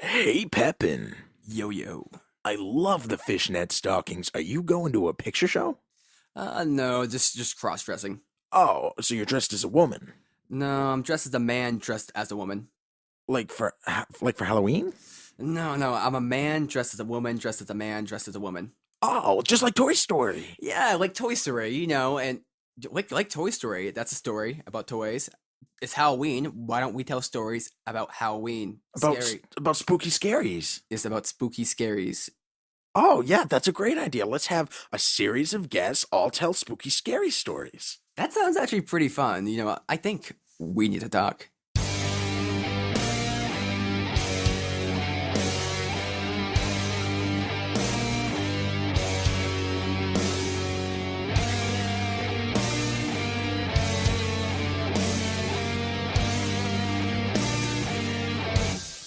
Hey, Pepin. Yo yo. I love the fishnet stockings. Are you going to a picture show? No, just cross dressing. Oh, so you're dressed as a woman, No, I'm dressed as a man dressed as a woman. like for Halloween? No, I'm a man dressed as a woman dressed as a man dressed as a woman. Oh, just like Toy Story. Yeah, like Toy Story, and like Toy Story. That's a story about toys. It's Halloween. Why don't we tell stories about Halloween? Scary. About spooky scaries. It's about spooky scaries. Oh, yeah, that's a great idea. Let's have a series of guests all tell spooky scary stories. That sounds actually pretty fun. I think we need to talk.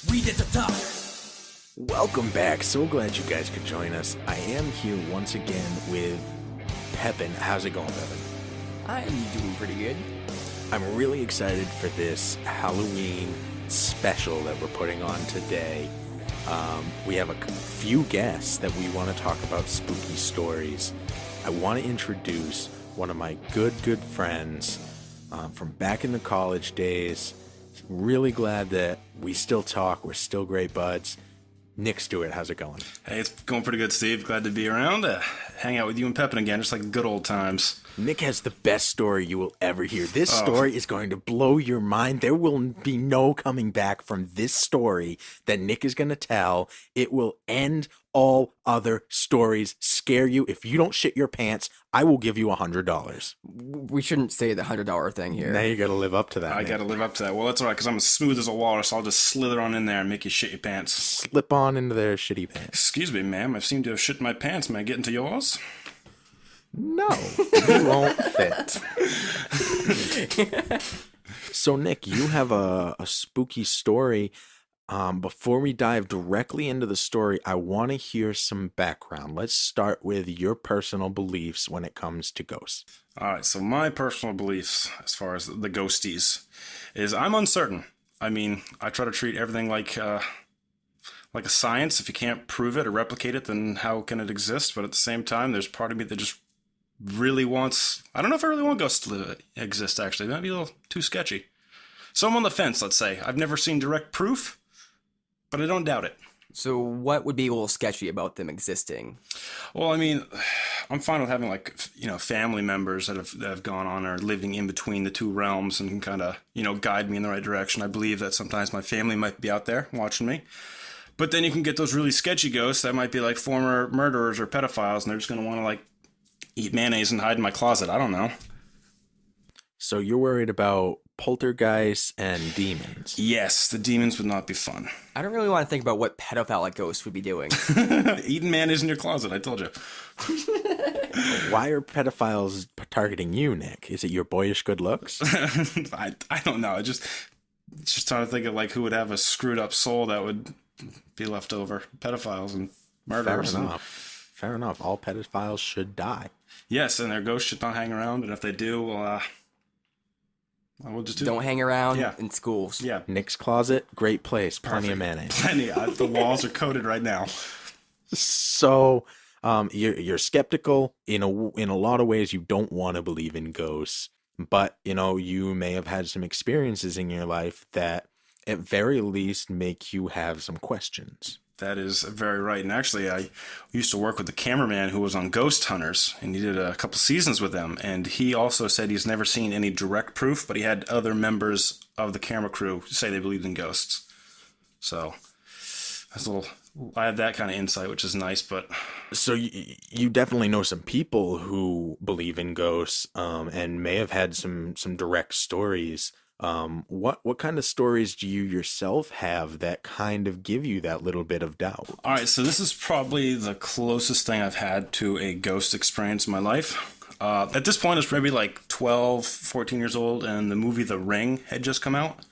We need to talk. Welcome back. So glad you guys could join us. I am here once again with Pepin. How's it going, Pepin? I am doing pretty good. I'm really excited for this Halloween special that we're putting on today. We have a few guests that we want to talk about spooky stories. I want to introduce one of my good friends from back in the college days. Really glad that we still talk. We're still great buds. Nick Stewart, how's it going? Hey, it's going pretty good, Steve. Glad to be around. Hang out with you and Pepin again, just like good old times. Nick has the best story you will ever hear. This story is going to blow your mind. There will be no coming back from this story that Nick is going to tell. It will end all other stories, scare you. If you don't shit your pants, I will give you $100. We shouldn't say the $100 thing here. Now you got to live up to that. I Nick. got to live up to that. Well, that's all right, because I'm as smooth as a walrus, so I'll just slither on in there and make you shit your pants. Slip on into their shitty pants. Excuse me, ma'am. I seem to have shit my pants. May I get into yours? No, you won't fit. So, Nick, you have a spooky story. Before we dive directly into the story, I want to hear some background. Let's start with your personal beliefs when it comes to ghosts. All right, so my personal beliefs as far as the ghosties is I'm uncertain. I mean, I try to treat everything like a science. If you can't prove it or replicate it, then how can it exist? But at the same time, there's part of me that just really wants... I don't know if I really want ghosts to exist, actually. That might be a little too sketchy. So I'm on the fence, let's say. I've never seen direct proof, but I don't doubt it. So what would be a little sketchy about them existing? Well, I mean, I'm fine with having family members that have gone on or living in between the two realms and can kind of, guide me in the right direction. I believe that sometimes my family might be out there watching me. But then you can get those really sketchy ghosts that might be like former murderers or pedophiles, and they're just going to want to eat mayonnaise and hide in my closet. I don't know. So you're worried about poltergeists and demons. Yes, the demons would not be fun. I don't really want to think about what pedophile ghosts would be doing. Eating mayonnaise in your closet, I told you. Why are pedophiles targeting you, Nick? Is it your boyish good looks? I don't know. I just trying to think of who would have a screwed up soul that would be left over. Pedophiles and murderers. Fair enough. All pedophiles should die. Yes, and their ghosts should not hang around. And if they do, well, we'll just Don't hang around in schools. Yeah. Nick's closet, great place. Plenty Perfect. of mayonnaise. Plenty. The walls are coated right now. So, you're skeptical in a lot of ways. You don't want to believe in ghosts, but you may have had some experiences in your life that, at very least, make you have some questions. That is very right. And actually, I used to work with the cameraman who was on Ghost Hunters, and he did a couple seasons with them. And he also said he's never seen any direct proof, but he had other members of the camera crew say they believed in ghosts. So that's I have that kind of insight, which is nice. But so you definitely know some people who believe in ghosts, and may have had some direct stories. What kind of stories do you yourself have that kind of give you that little bit of doubt? all right, so this is probably the closest thing I've had to a ghost experience in my life. At this point, it's maybe 12, 14 years old, and the movie The Ring had just come out.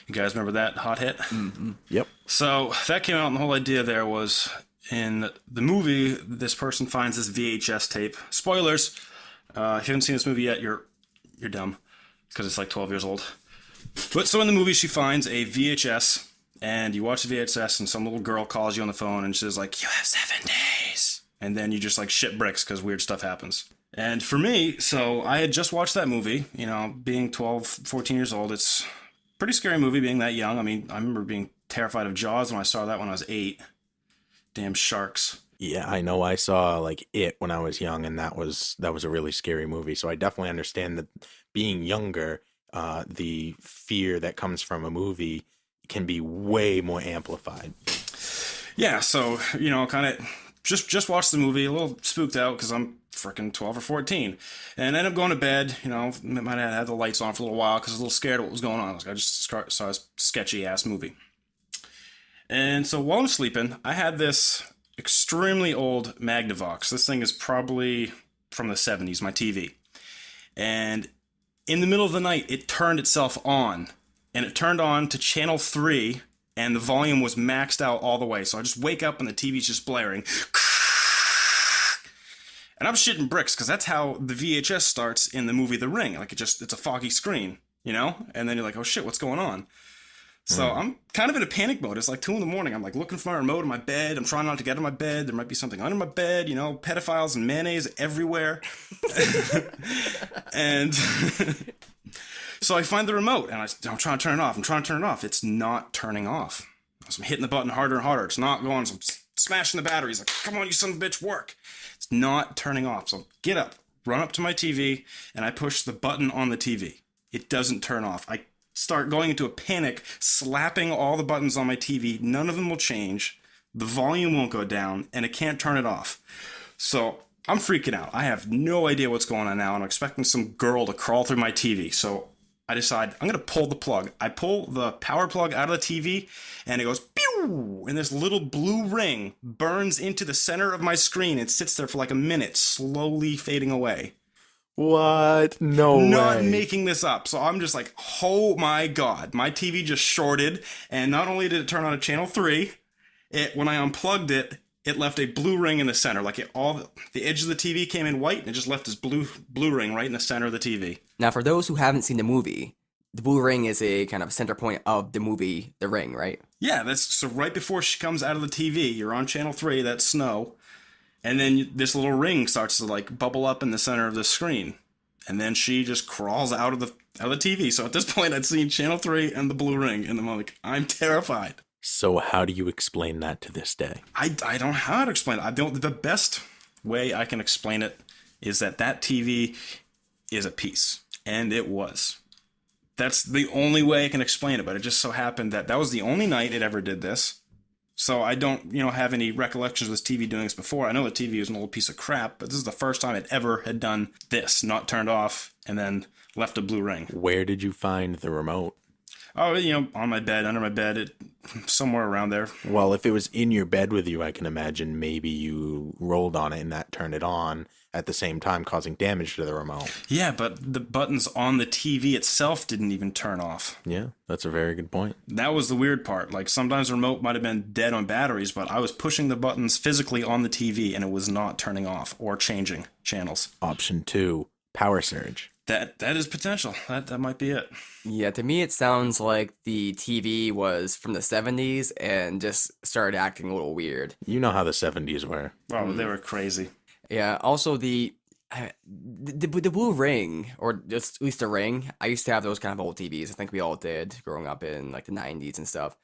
You guys remember that hot hit? Mm-hmm. Yep. So that came out, and the whole idea there was, in the movie, this person finds this VHS tape. Spoilers! If you haven't seen this movie yet, you're dumb, because it's 12 years old. But so in the movie, she finds a VHS and you watch the VHS, and some little girl calls you on the phone and says like, "You have 7 days," and then you just like shit bricks because weird stuff happens. And for me, so I had just watched that movie. You know, being 12, 14 years old, it's a pretty scary movie being that young. I mean, I remember being terrified of Jaws when I saw that when I was 8. Damn sharks. Yeah, I know. I saw like It when I was young, and that was a really scary movie. So I definitely understand that being younger, the fear that comes from a movie can be way more amplified. Yeah, so, you know, kind of just watched the movie, a little spooked out because I'm freaking 12 or 14, and ended up going to bed. You know, might have had the lights on for a little while because I was a little scared of what was going on. I just saw a sketchy ass movie. And so while I'm sleeping, I had this extremely old Magnavox. This thing is probably from the 70s, my TV. And in the middle of the night, it turned itself on. And it turned on to channel 3, and the volume was maxed out all the way. So I just wake up and the TV's just blaring. And I'm shitting bricks because that's how the VHS starts in the movie The Ring. Like it's a foggy screen, you know? And then you're like, oh shit, what's going on? So I'm kind of in a panic mode. It's like 2 a.m. I'm like looking for my remote in my bed. I'm trying not to get out of my bed. There might be something under my bed, you know, pedophiles and mayonnaise everywhere. And so I find the remote and I'm trying to turn it off. It's not turning off. So I'm hitting the button harder and harder. It's not going. So I'm smashing the batteries. Like, come on, you son of a bitch, work. It's not turning off. So get up, run up to my TV, and I push the button on the TV. It doesn't turn off. I start going into a panic, slapping all the buttons on my TV. None of them will change. The volume won't go down, and it can't turn it off. So I'm freaking out. I have no idea what's going on now, and I'm expecting some girl to crawl through my TV. So I decide I'm going to pull the plug. I pull the power plug out of the TV, and it goes pew! And this little blue ring burns into the center of my screen. It sits there for like a minute, slowly fading away. What? No way. Not making this up. So I'm just like, oh my God, my TV just shorted. And not only did it turn on to channel 3, when I unplugged it, it left a blue ring in the center. Like the edge of the TV came in white and it just left this blue ring right in the center of the TV. Now, for those who haven't seen the movie, the blue ring is a kind of center point of the movie, The Ring, right? Yeah, so right before she comes out of the TV, you're on channel 3, that's snow. And then this little ring starts to like bubble up in the center of the screen. And then she just crawls out of the TV. So at this point, I'd seen channel 3 and the blue ring. And I'm like, I'm terrified. So how do you explain that to this day? I don't know how to explain it. The best way I can explain it is that TV is a piece. And it was. That's the only way I can explain it. But it just so happened that was the only night it ever did this. So I don't, have any recollections of this TV doing this before. I know the TV was an old piece of crap, but this is the first time it ever had done this, not turned off, and then left a blue ring. Where did you find the remote? Oh, on my bed, under my bed, somewhere around there. Well, if it was in your bed with you, I can imagine maybe you rolled on it and that turned it on at the same time, causing damage to the remote. Yeah, but the buttons on the TV itself didn't even turn off. Yeah, that's a very good point. That was the weird part. Like, sometimes the remote might have been dead on batteries, but I was pushing the buttons physically on the TV, and it was not turning off or changing channels. Option 2, power surge. That is potential. That might be it. Yeah, to me it sounds like the TV was from the 70s and just started acting a little weird. You know how the 70s were. Oh, they were crazy. Yeah, also the blue ring, or just at least the ring, I used to have those kind of old TVs. I think we all did growing up in like the 90s and stuff.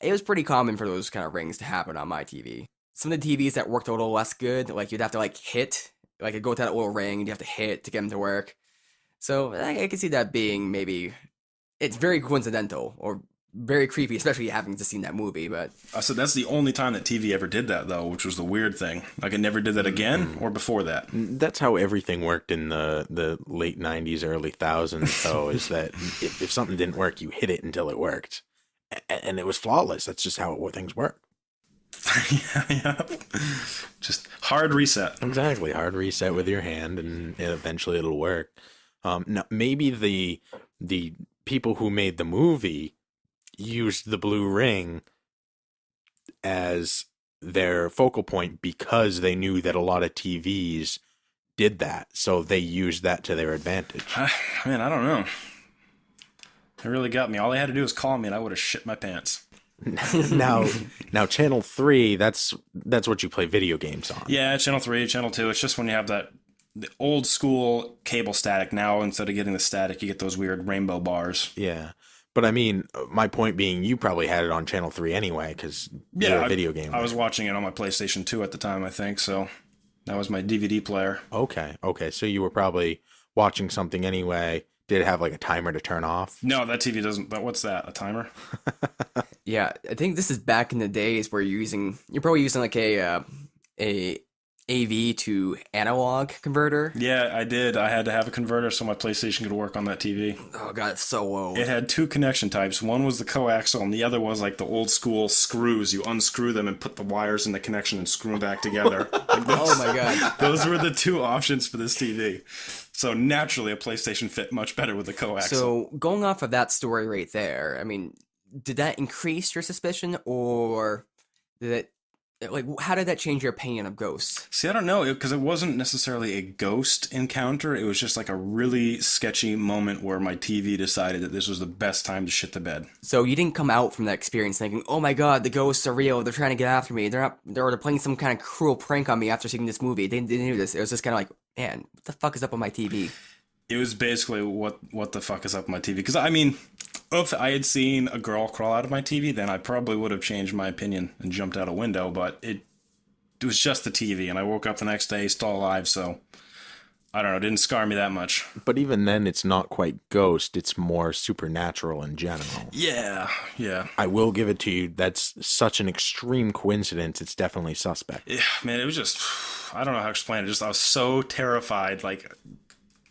It was pretty common for those kind of rings to happen on my TV. Some of the TVs that worked a little less good, like you'd have to like hit, like it'd go to that little ring and you have to hit to get them to work. So I can see that being maybe, it's very coincidental or very creepy, especially having just seen that movie. But I said that's the only time that TV ever did that, though, which was the weird thing. Like it never did that again or before that. That's how everything worked in the late 90s, early thousands, though, is that if something didn't work, you hit it until it worked. And it was flawless. That's just how things work. Yeah. Just hard reset. Exactly. Hard reset with your hand, and eventually it'll work. Now, maybe the people who made the movie used the blue ring as their focal point because they knew that a lot of TVs did that, so they used that to their advantage. Man, I don't know. It really got me. All they had to do was call me, and I would have shit my pants. Now Channel 3, that's what you play video games on. Yeah, Channel 3, Channel 2. It's just when you have the old school cable static. Now, instead of getting the static, you get those weird rainbow bars. Yeah. But I mean, my point being, you probably had it on Channel 3 anyway, because you're a video game. I was watching it on my PlayStation 2 at the time, I think, so that was my DVD player. Okay, so you were probably watching something anyway. Did it have like a timer to turn off? No, that TV doesn't. What's that? A timer? Yeah, I think this is back in the days where you're probably using like a AV to analog converter. Yeah, I did. I had to have a converter so my PlayStation could work on that TV. Oh god, it's so old. It had two connection types. One was the coaxial, and the other was like the old school screws. You unscrew them and put the wires in the connection and screw them back together. Oh my god. Those were the two options for this TV. So naturally, a PlayStation fit much better with the coaxial. So going off of that story right there, I mean, did that increase your suspicion, or did it? Like, how did that change your opinion of ghosts? See, I don't know, because it wasn't necessarily a ghost encounter. It was just like a really sketchy moment where my TV decided that this was the best time to shit the bed. So you didn't come out from that experience thinking, "Oh my god, the ghosts are real. They're trying to get after me. They're playing some kind of cruel prank on me after seeing this movie." They didn't do this. It was just kind of like, man, what the fuck is up on my TV? It was basically what the fuck is up on my TV? Because I mean, if I had seen a girl crawl out of my TV, then I probably would have changed my opinion and jumped out a window. But it was just the TV, and I woke up the next day still alive. So I don't know, it didn't scar me that much. But even then, it's not quite ghost. It's more supernatural in general. Yeah. I will give it to you. That's such an extreme coincidence. It's definitely suspect. Yeah, man, it was just, I don't know how to explain it. Just I was so terrified. Like,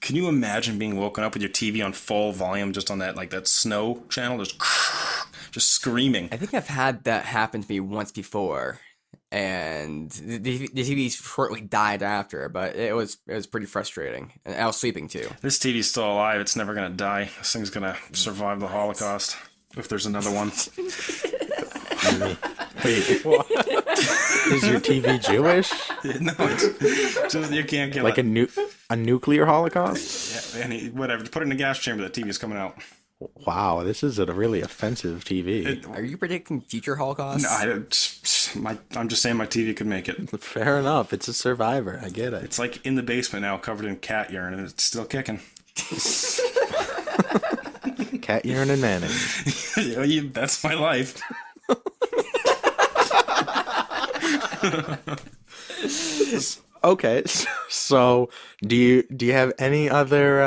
can you imagine being woken up with your TV on full volume, just on that snow channel, just screaming? I think I've had that happen to me once before, and the TV shortly died after. But it was pretty frustrating, and I was sleeping too. This TV's still alive. It's never gonna die. This thing's gonna survive the Holocaust if there's another one. Wait, what? Is your TV Jewish? No, it's just, you can't get like a nuclear holocaust? Yeah, whatever. Put it in a gas chamber. That TV's coming out. Wow, this is a really offensive TV. Are you predicting future holocausts? No, I'm just saying my TV could make it. Fair enough. It's a survivor. I get it. It's like in the basement now, covered in cat urine, and it's still kicking. Cat urine and mayonnaise. That's my life. Okay, so do you have any other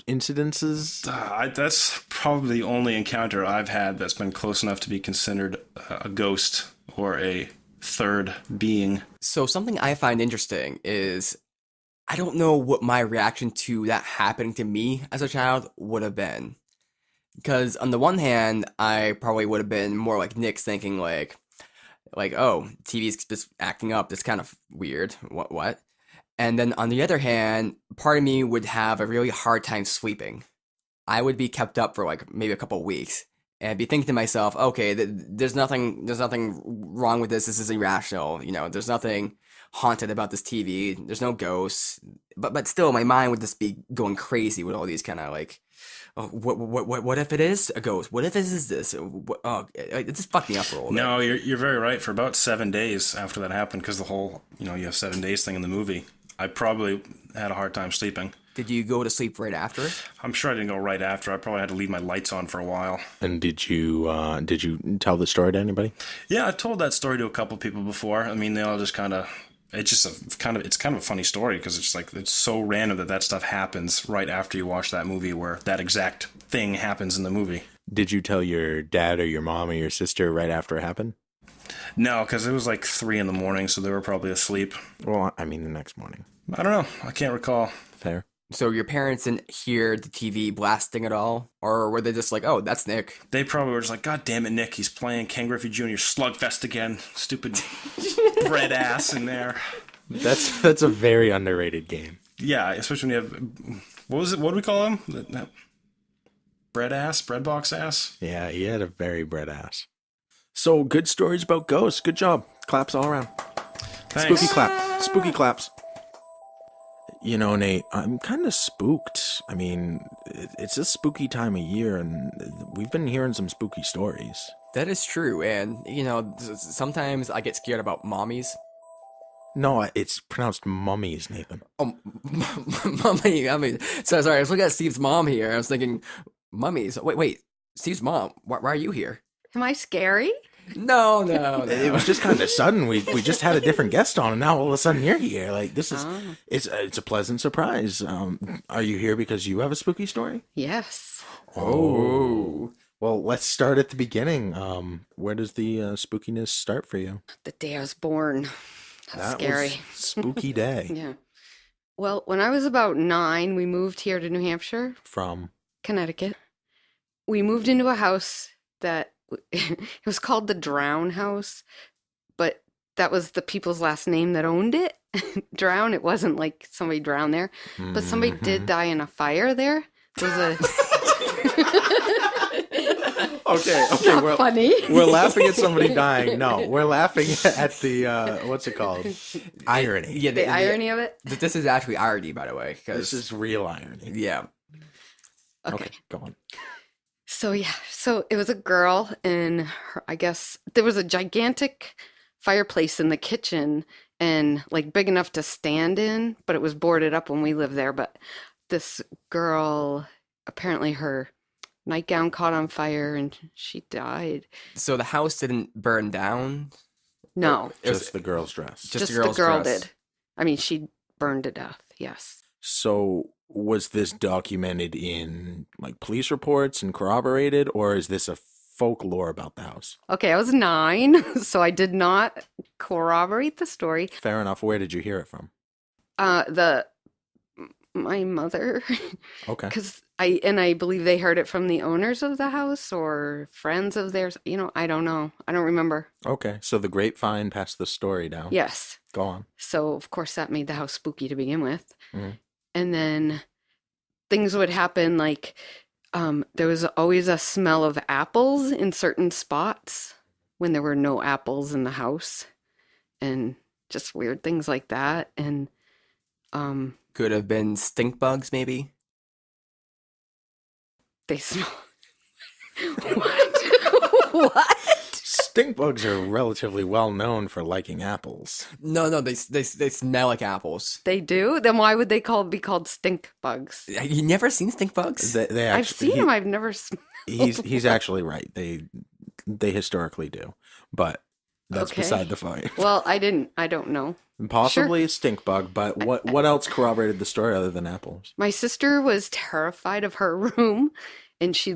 incidences? That's probably the only encounter I've had that's been close enough to be considered a ghost or a third being. So something I find interesting is I don't know what my reaction to that happening to me as a child would have been. Because on the one hand, I probably would have been more like Nick's, thinking like, oh, TV's just acting up. That's kind of weird. What? And then on the other hand, part of me would have a really hard time sleeping. I would be kept up for like maybe a couple of weeks and be thinking to myself, okay, there's nothing wrong with this. This is irrational. You know, there's nothing haunted about this TV. There's no ghosts. But still, my mind would just be going crazy with all these kind of like, oh, what if it is a ghost? What if this is this? Oh, it just fucked me up for a little bit. No, you're very right. For about 7 days after that happened, because the whole, you have 7 days thing in the movie, I probably had a hard time sleeping. Did you go to sleep right after it? I'm sure I didn't go right after. I probably had to leave my lights on for a while. And did you tell the story to anybody? Yeah, I've told that story to a couple people before. I mean, they all just kind of. It's kind of a funny story because it's so random that stuff happens right after you watch that movie, where that exact thing happens in the movie. Did you tell your dad or your mom or your sister right after it happened? No, because it was like 3 a.m, so they were probably asleep. Well, I mean the next morning. I don't know. I can't recall. Fair. So your parents didn't hear the TV blasting at all? Or were they just like, oh, that's Nick? They probably were just like, God damn it, Nick, he's playing Ken Griffey Jr. Slugfest again. Stupid bread ass in there. That's a very underrated game. Yeah, especially when you have, what do we call him? That bread ass? Bread box ass? Yeah, he had a very bread ass. So, good stories about ghosts. Good job. Claps all around. Thanks. Spooky claps. You know, Nate, I'm kind of spooked. I mean, it's a spooky time of year, and we've been hearing some spooky stories. That is true, and sometimes I get scared about mommies. No, it's pronounced mummies, Nathan. Oh, mummy, I mean, so sorry. I was looking at Steve's mom here. I was thinking, mummies. Wait, Steve's mom. Why are you here? Am I scary? No, It was just kind of sudden. We just had a different guest on, and now all of a sudden you're here. Like this is Oh. it's a pleasant surprise. Are you here because you have a spooky story? Yes. Oh, well, let's start at the beginning. Where does the spookiness start for you? The day I was born. That's scary. Was spooky day. Yeah. Well, when I was about 9, we moved here to New Hampshire, From Connecticut. We moved into a house that it was called the Drown House, but that was the people's last name that owned it. Drown. It wasn't like somebody drowned there, but somebody did die in a fire there. There was a Okay, not we're, funny. we're laughing at somebody dying. No, we're laughing at the what's it called? Irony. Yeah, The irony of it. This is actually irony, by the way, This because is real irony. yeah. Okay. Go on. So it was a girl, and I guess there was a gigantic fireplace in the kitchen, and like big enough to stand in, but it was boarded up when we lived there. But this girl, apparently her nightgown caught on fire, and she died. So the house didn't burn down. No, It was Just the girl's dress. just just the the girl's girl dress. did. I mean, she burned to death. Yes. So was this documented in like police reports and corroborated, or is this a folklore about the house? Okay, I was 9, so I did not corroborate the story. Fair enough. Where did you hear it from? My mother, Okay. because I believe they heard it from the owners of the house or friends of theirs. I don't know. I don't remember. Okay. So the grapevine passed the story down. Yes. Go on. So of course that made the house spooky to begin with. Mhm. And then things would happen like there was always a smell of apples in certain spots when there were no apples in the house, and just weird things like that. And Could have been stink bugs, maybe. they smell. What? What? Stink bugs are relatively well known for liking apples. No, they smell like apples. They do? Then why would they be called stink bugs? You never seen stink bugs? They I've actually, seen them. I've never smelled. he's actually right. They historically do, but that's Okay. beside the point. Well, I don't know. Possibly a stink bug, but what else corroborated the story other than apples? My sister was terrified of her room, and she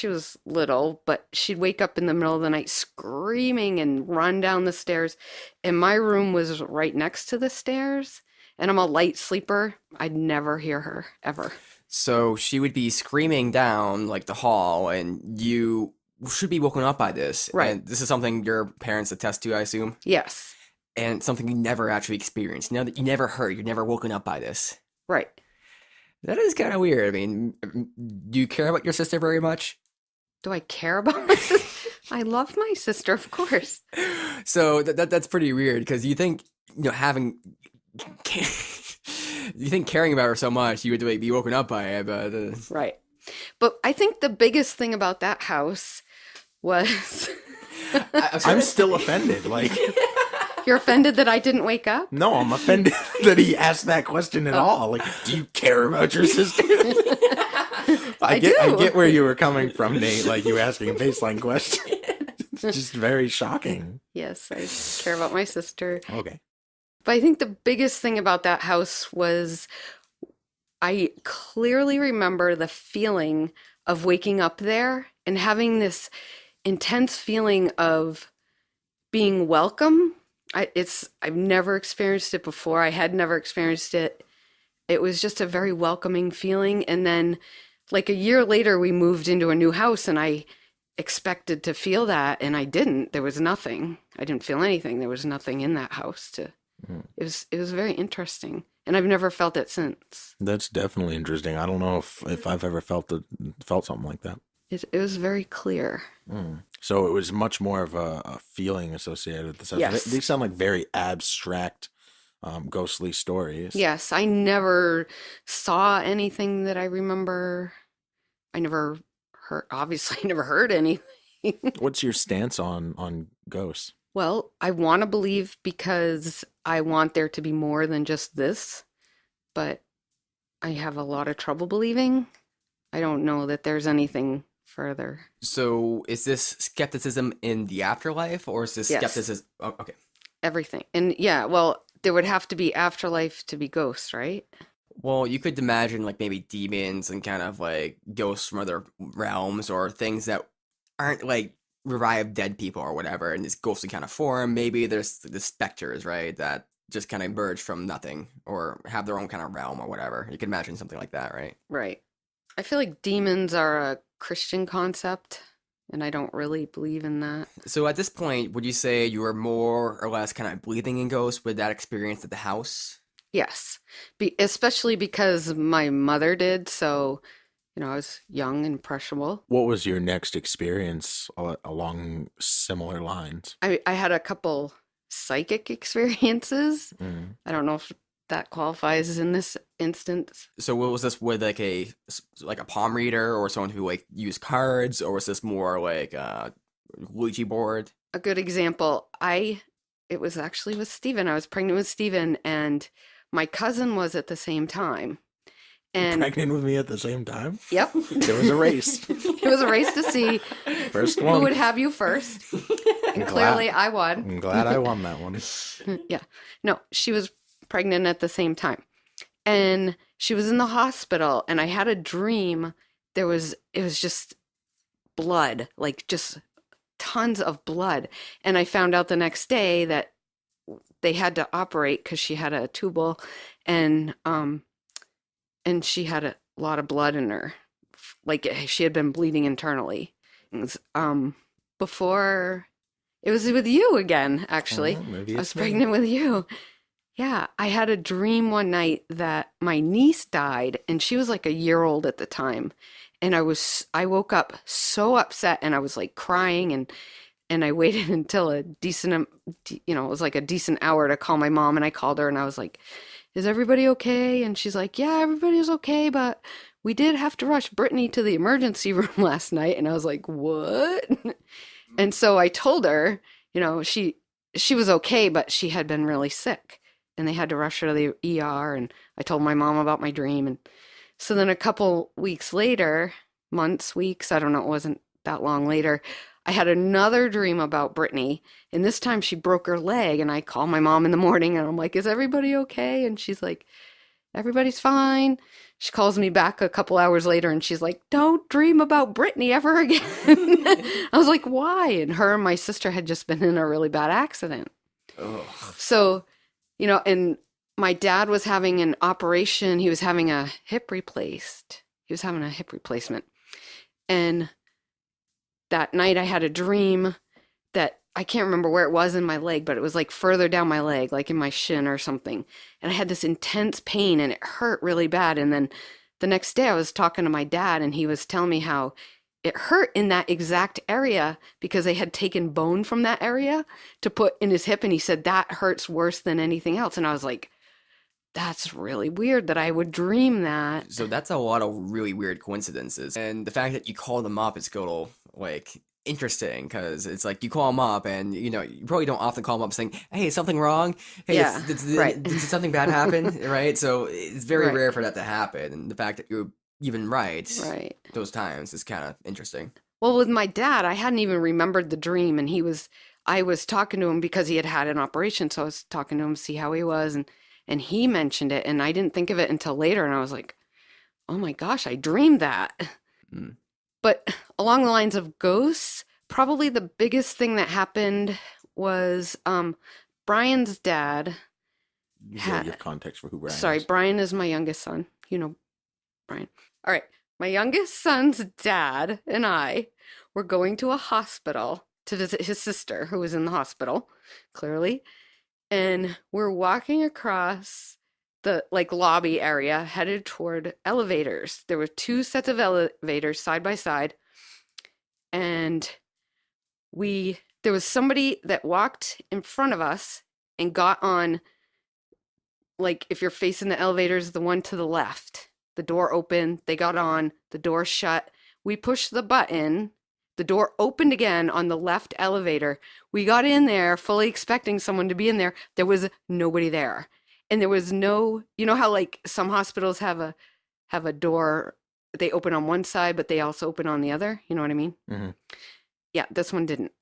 was little, but she'd wake up in the middle of the night screaming and run down the stairs. And my room was right next to the stairs, and I'm a light sleeper. I'd never hear her ever. So she would be screaming down like the hall, and you should be woken up by this. Right. And this is something your parents attest to, I assume, Yes, and something you never actually experienced. You know that you never heard. You're never woken up by this. right. That is kind of weird. I mean, do you care about your sister very much? Do I care about my sister? I love my sister, of course. So that's pretty weird because you think having you think caring about her so much you would like, be woken up by it, but Right. But I think the biggest thing about that house was I'm still offended. Like, you're offended that I didn't wake up? no, I'm offended that he asked that question at all. Like, do you care about your sister? I do. get where you were coming from, Nate. Like, you asking a baseline question. It's just very shocking. Yes, I care about my sister. Okay. But I think the biggest thing about that house was I clearly remember the feeling of waking up there and having this intense feeling of being welcome. I've never experienced it before. I had never experienced it. It was just a very welcoming feeling. And then like a year later, we moved into a new house, and I expected to feel that, and I didn't. There was nothing. I didn't feel anything. There was nothing in that house it was very interesting. And I've never felt it since. That's definitely interesting. I don't know if I've ever felt something like that. It was very clear. So it was much more of a feeling associated with this. Yes. These sound like very abstract ghostly stories. Yes, I never saw anything that I remember. I never heard, obviously, I never heard anything. What's your stance on ghosts? Well, I want to believe because I want there to be more than just this, but I have a lot of trouble believing. I don't know that there's anything further. So is this skepticism in the afterlife, or is this Yes. skepticism? Oh, okay. Everything. And yeah, well, there would have to be afterlife to be ghosts, right? Well, you could imagine like maybe demons and kind of like ghosts from other realms or things that aren't like revived dead people or whatever in this ghostly kind of form. Maybe there's the specters, right, that just kind of emerge from nothing or have their own kind of realm or whatever. You can imagine something like that, right? Right. I feel like demons are a Christian concept, and I don't really believe in that. So at this point, would you say you were more or less kind of believing in ghosts with that experience at the house? Yes, especially because my mother did. So, I was young and impressionable. What was your next experience along similar lines? I had a couple psychic experiences. Mm. I don't know if that qualifies in this instance. So what was this with like a palm reader or someone who like used cards, or was this more like a Ouija board? A good example, it was actually with Steven. I was pregnant with Steven, and my cousin was at the same time. And Pregnant with me at the same time? yep, There was a race. it was a race to see First who one. would have you first. And clearly I won. I'm glad I won that one. Yeah. No, she was pregnant at the same time. And she was in the hospital, and I had a dream. It was just blood, like just tons of blood. And I found out the next day that they had to operate because she had a tubal, and she had a lot of blood in her. Like she had been bleeding internally. It was, before it was with you again, actually. Oh, maybe I was it's me. pregnant with you. Yeah, I had a dream one night that my niece died, and she was like a year old at the time. And I woke up so upset, and I was like crying, and I waited until a decent, it was like a decent hour to call my mom, and I called her, and I was like, "Is everybody okay?" And she's like, "Yeah, everybody's okay, but we did have to rush Brittany to the emergency room last night." And I was like, "What?" And so I told her, she was okay, but she had been really sick, and they had to rush her to the ER. And I told my mom about my dream. And so then a couple weeks later, weeks, I don't know, it wasn't that long later, I had another dream about Brittany, and this time she broke her leg, and I called my mom in the morning, and I'm like, "Is everybody okay?" And she's like, "Everybody's fine." She calls me back a couple hours later, and she's like, "Don't dream about Brittany ever again." I was like, "Why?" And her and my sister had just been in a really bad accident. Ugh. So, and my dad was having an operation. He was having a hip replaced. He was having a hip replacement. And that night I had a dream that I can't remember where it was in my leg, but it was like further down my leg, like in my shin or something. And I had this intense pain, and it hurt really bad. And then the next day I was talking to my dad, and he was telling me how it hurt in that exact area because they had taken bone from that area to put in his hip. And he said that hurts worse than anything else. And I was like, that's really weird that I would dream that. So that's a lot of really weird coincidences. And the fact that you call them up is a little, like, interesting, because it's like you call them up and, you probably don't often call them up saying, "Hey, is something wrong? Hey, Yeah, right. did something bad happen?" Right? So it's very Right. rare for that to happen. And the fact that you're even right Right. those times is kind of interesting. Well, with my dad, I hadn't even remembered the dream, and I was talking to him because he had had an operation, so I was talking to him to see how he was, and he mentioned it, and I didn't think of it until later, and I was like, "Oh my gosh, I dreamed that." Mm. But along the lines of ghosts, probably the biggest thing that happened was Brian's dad. You gotta give context for who Brian Sorry, is. Brian is my youngest son. You know Brian. All right. My youngest son's dad and I were going to a hospital to visit his sister who was in the hospital, clearly. And we're walking across the lobby area headed toward elevators. There were two sets of elevators side by side. And there was somebody that walked in front of us and got on like if you're facing the elevators, the one to the left, the door opened, they got on, the door shut. We pushed the button, the door opened again on the left elevator. We got in there fully expecting someone to be in there. There was nobody there. And there was no, you know how like some hospitals have a door, they open on one side, but they also open on the other. You know what I mean? Mm-hmm. Yeah, this one didn't,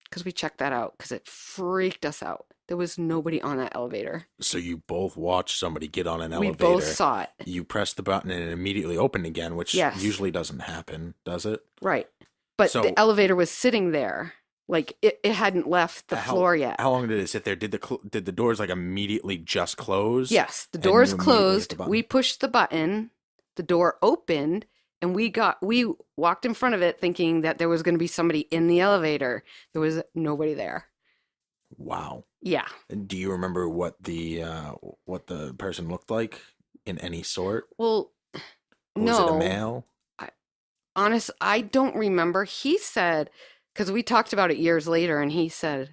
because we checked that out because it freaked us out. There was nobody on that elevator. So you both watched somebody get on an We elevator. both saw it. You pressed the button and it immediately opened again, which Yes. usually doesn't happen, does it? Right. But So- the elevator was sitting there. Like it hadn't left the floor yet. How long did it sit there? Did the doors like immediately just close? Yes, the And doors you immediately hit closed. the button? We pushed the button. The door opened, and we walked in front of it thinking that there was going to be somebody in the elevator. There was nobody there. Wow. Yeah. And do you remember what the person looked like in any sort? Well, Was it a no. male? Honest, I don't remember. He said, because we talked about it years later, and I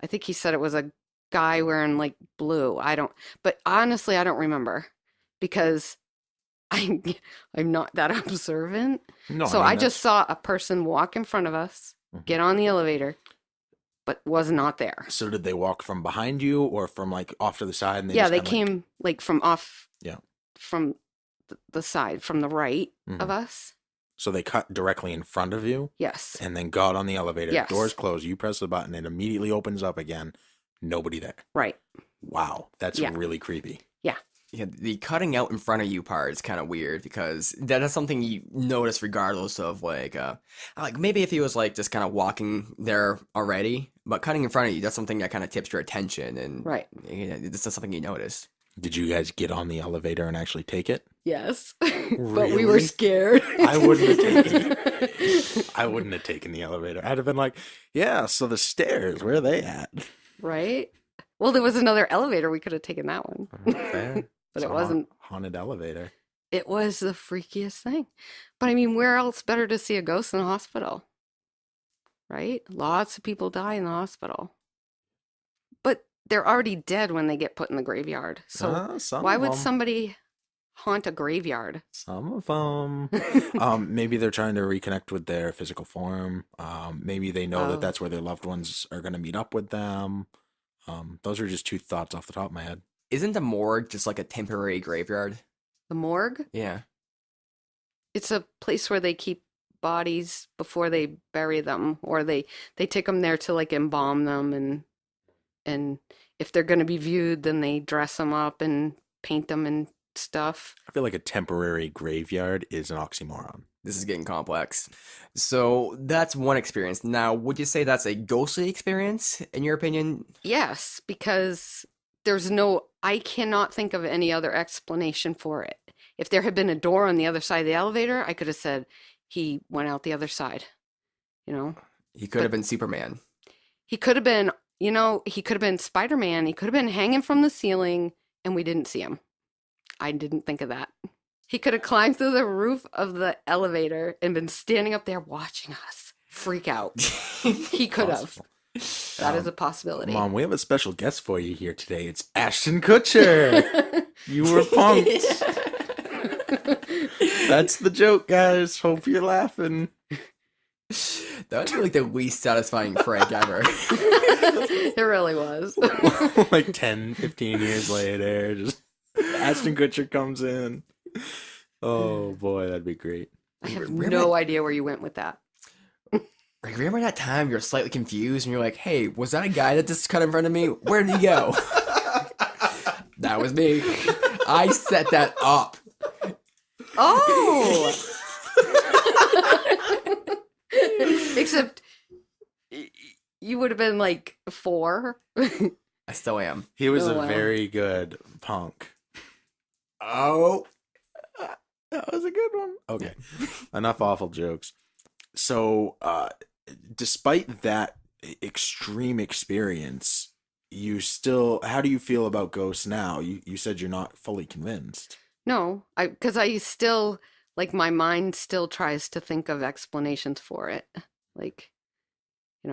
think he said it was a guy wearing like blue. But honestly, I don't remember because I'm not that observant. No. So mean, I just saw a person walk in front of us, Mhm. get on the elevator, but was not there. So did they walk from behind you or from like off to the side? And Yeah, just they kinda, came like from off, Yeah. from the side, from the right Mhm. of us. So they cut directly in front of you Yes. and then got on the elevator. Yes. Doors closed. You press the button. It immediately opens up again. Nobody there. Right. Wow. That's Yeah. really creepy. Yeah, the cutting out in front of you part is kind of weird because that is something you notice regardless of like maybe if he was like just kind of walking there already, but cutting in front of you, that's something that kind of tips your attention and Right. you know, this is something you notice. Did you guys get on the elevator and actually take it? Yes. But we were Really? scared. I wouldn't have taken it. I wouldn't have taken the elevator. I'd have been like, yeah, so the stairs, where are they at? Right? Well, there was another elevator. We could have taken that one. Fair. But It's it a wasn't. haunted elevator. It was the freakiest thing. But I mean, where else better to see a ghost than a hospital? Right? Lots of people die in the hospital. But they're already dead when they get put in the graveyard. So Some why of would 'em. somebody haunt a graveyard? Some of them. Maybe they're trying to reconnect with their physical form. Maybe they know Oh. that that's where their loved ones are going to meet up with them. Those are just two thoughts off the top of my head. Isn't the morgue just like a temporary graveyard? The morgue? Yeah. It's a place where they keep bodies before they bury them, or they take them there to like embalm them, and if they're going to be viewed, then they dress them up and paint them and stuff. I feel like a temporary graveyard is an oxymoron. This is getting complex. So that's one experience. Now, would you say that's a ghostly experience in your opinion? Yes, because I cannot think of any other explanation for it. If there had been a door on the other side of the elevator, I could have said he went out the other side. You know, He could have been Superman. he could have been, he could have been Spider-Man. He could have been hanging from the ceiling and we didn't see him. I didn't think of that. He could have climbed through the roof of the elevator and been standing up there watching us freak out. He could have. Possible. That is a possibility. Mom, we have a special guest for you here today. It's Ashton Kutcher. You were punked. That's the joke, guys. Hope you're laughing. That was like the least satisfying prank ever. It really was. Like 10, 15 years later, just Ashton Kutcher comes in. Oh boy, that'd be great. I have Remember no idea where you went with that. Like, remember that time you're slightly confused and you're like, hey, was that a guy that just cut in front of me? Where did he go? That was me. I set that up. Oh! Except you would have been like 4. I still am. He was Oh, a wow. very good punk. Oh, that was a good one. Okay, enough awful jokes. So, despite that extreme experience, how do you feel about ghosts now? You said you're not fully convinced. No, because I still, like, my mind still tries to think of explanations for it. Like,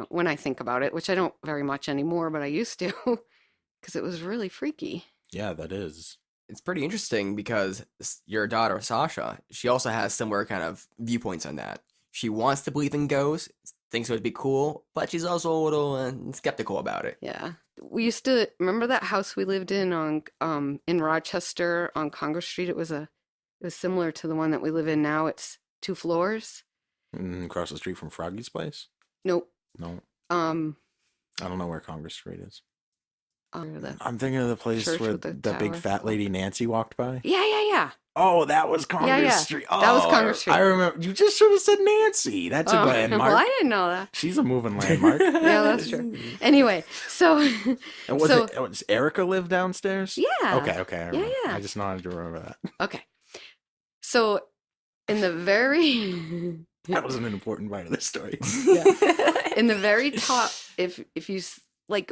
when I think about it, which I don't very much anymore, but I used to, because it was really freaky. Yeah, that is. It's pretty interesting because your daughter Sasha, she also has similar kind of viewpoints on that. She wants to believe in ghosts, thinks it would be cool, but she's also a little skeptical about it. Yeah. We used to remember that house we lived in Rochester on Congress Street. It was similar to the one that we live in now. It's 2 floors. Across the street from Froggy's place? Nope. No. Um I don't know where Congress Street is. the I'm thinking of the place church where with the that big tower. fat lady Nancy walked by. Yeah. Oh, that was Congress yeah. Street. That was Oh, Congress Street. I remember. You just should have said Nancy. That's a Oh, landmark. well, I didn't know that. She's a moving landmark. Yeah, that's true. Anyway, so And was so it? Was Erica live downstairs? yeah. Okay. I remember. yeah. I just wanted to remember that. Okay. So in the very That was an important part of the story. in the very top, if you like,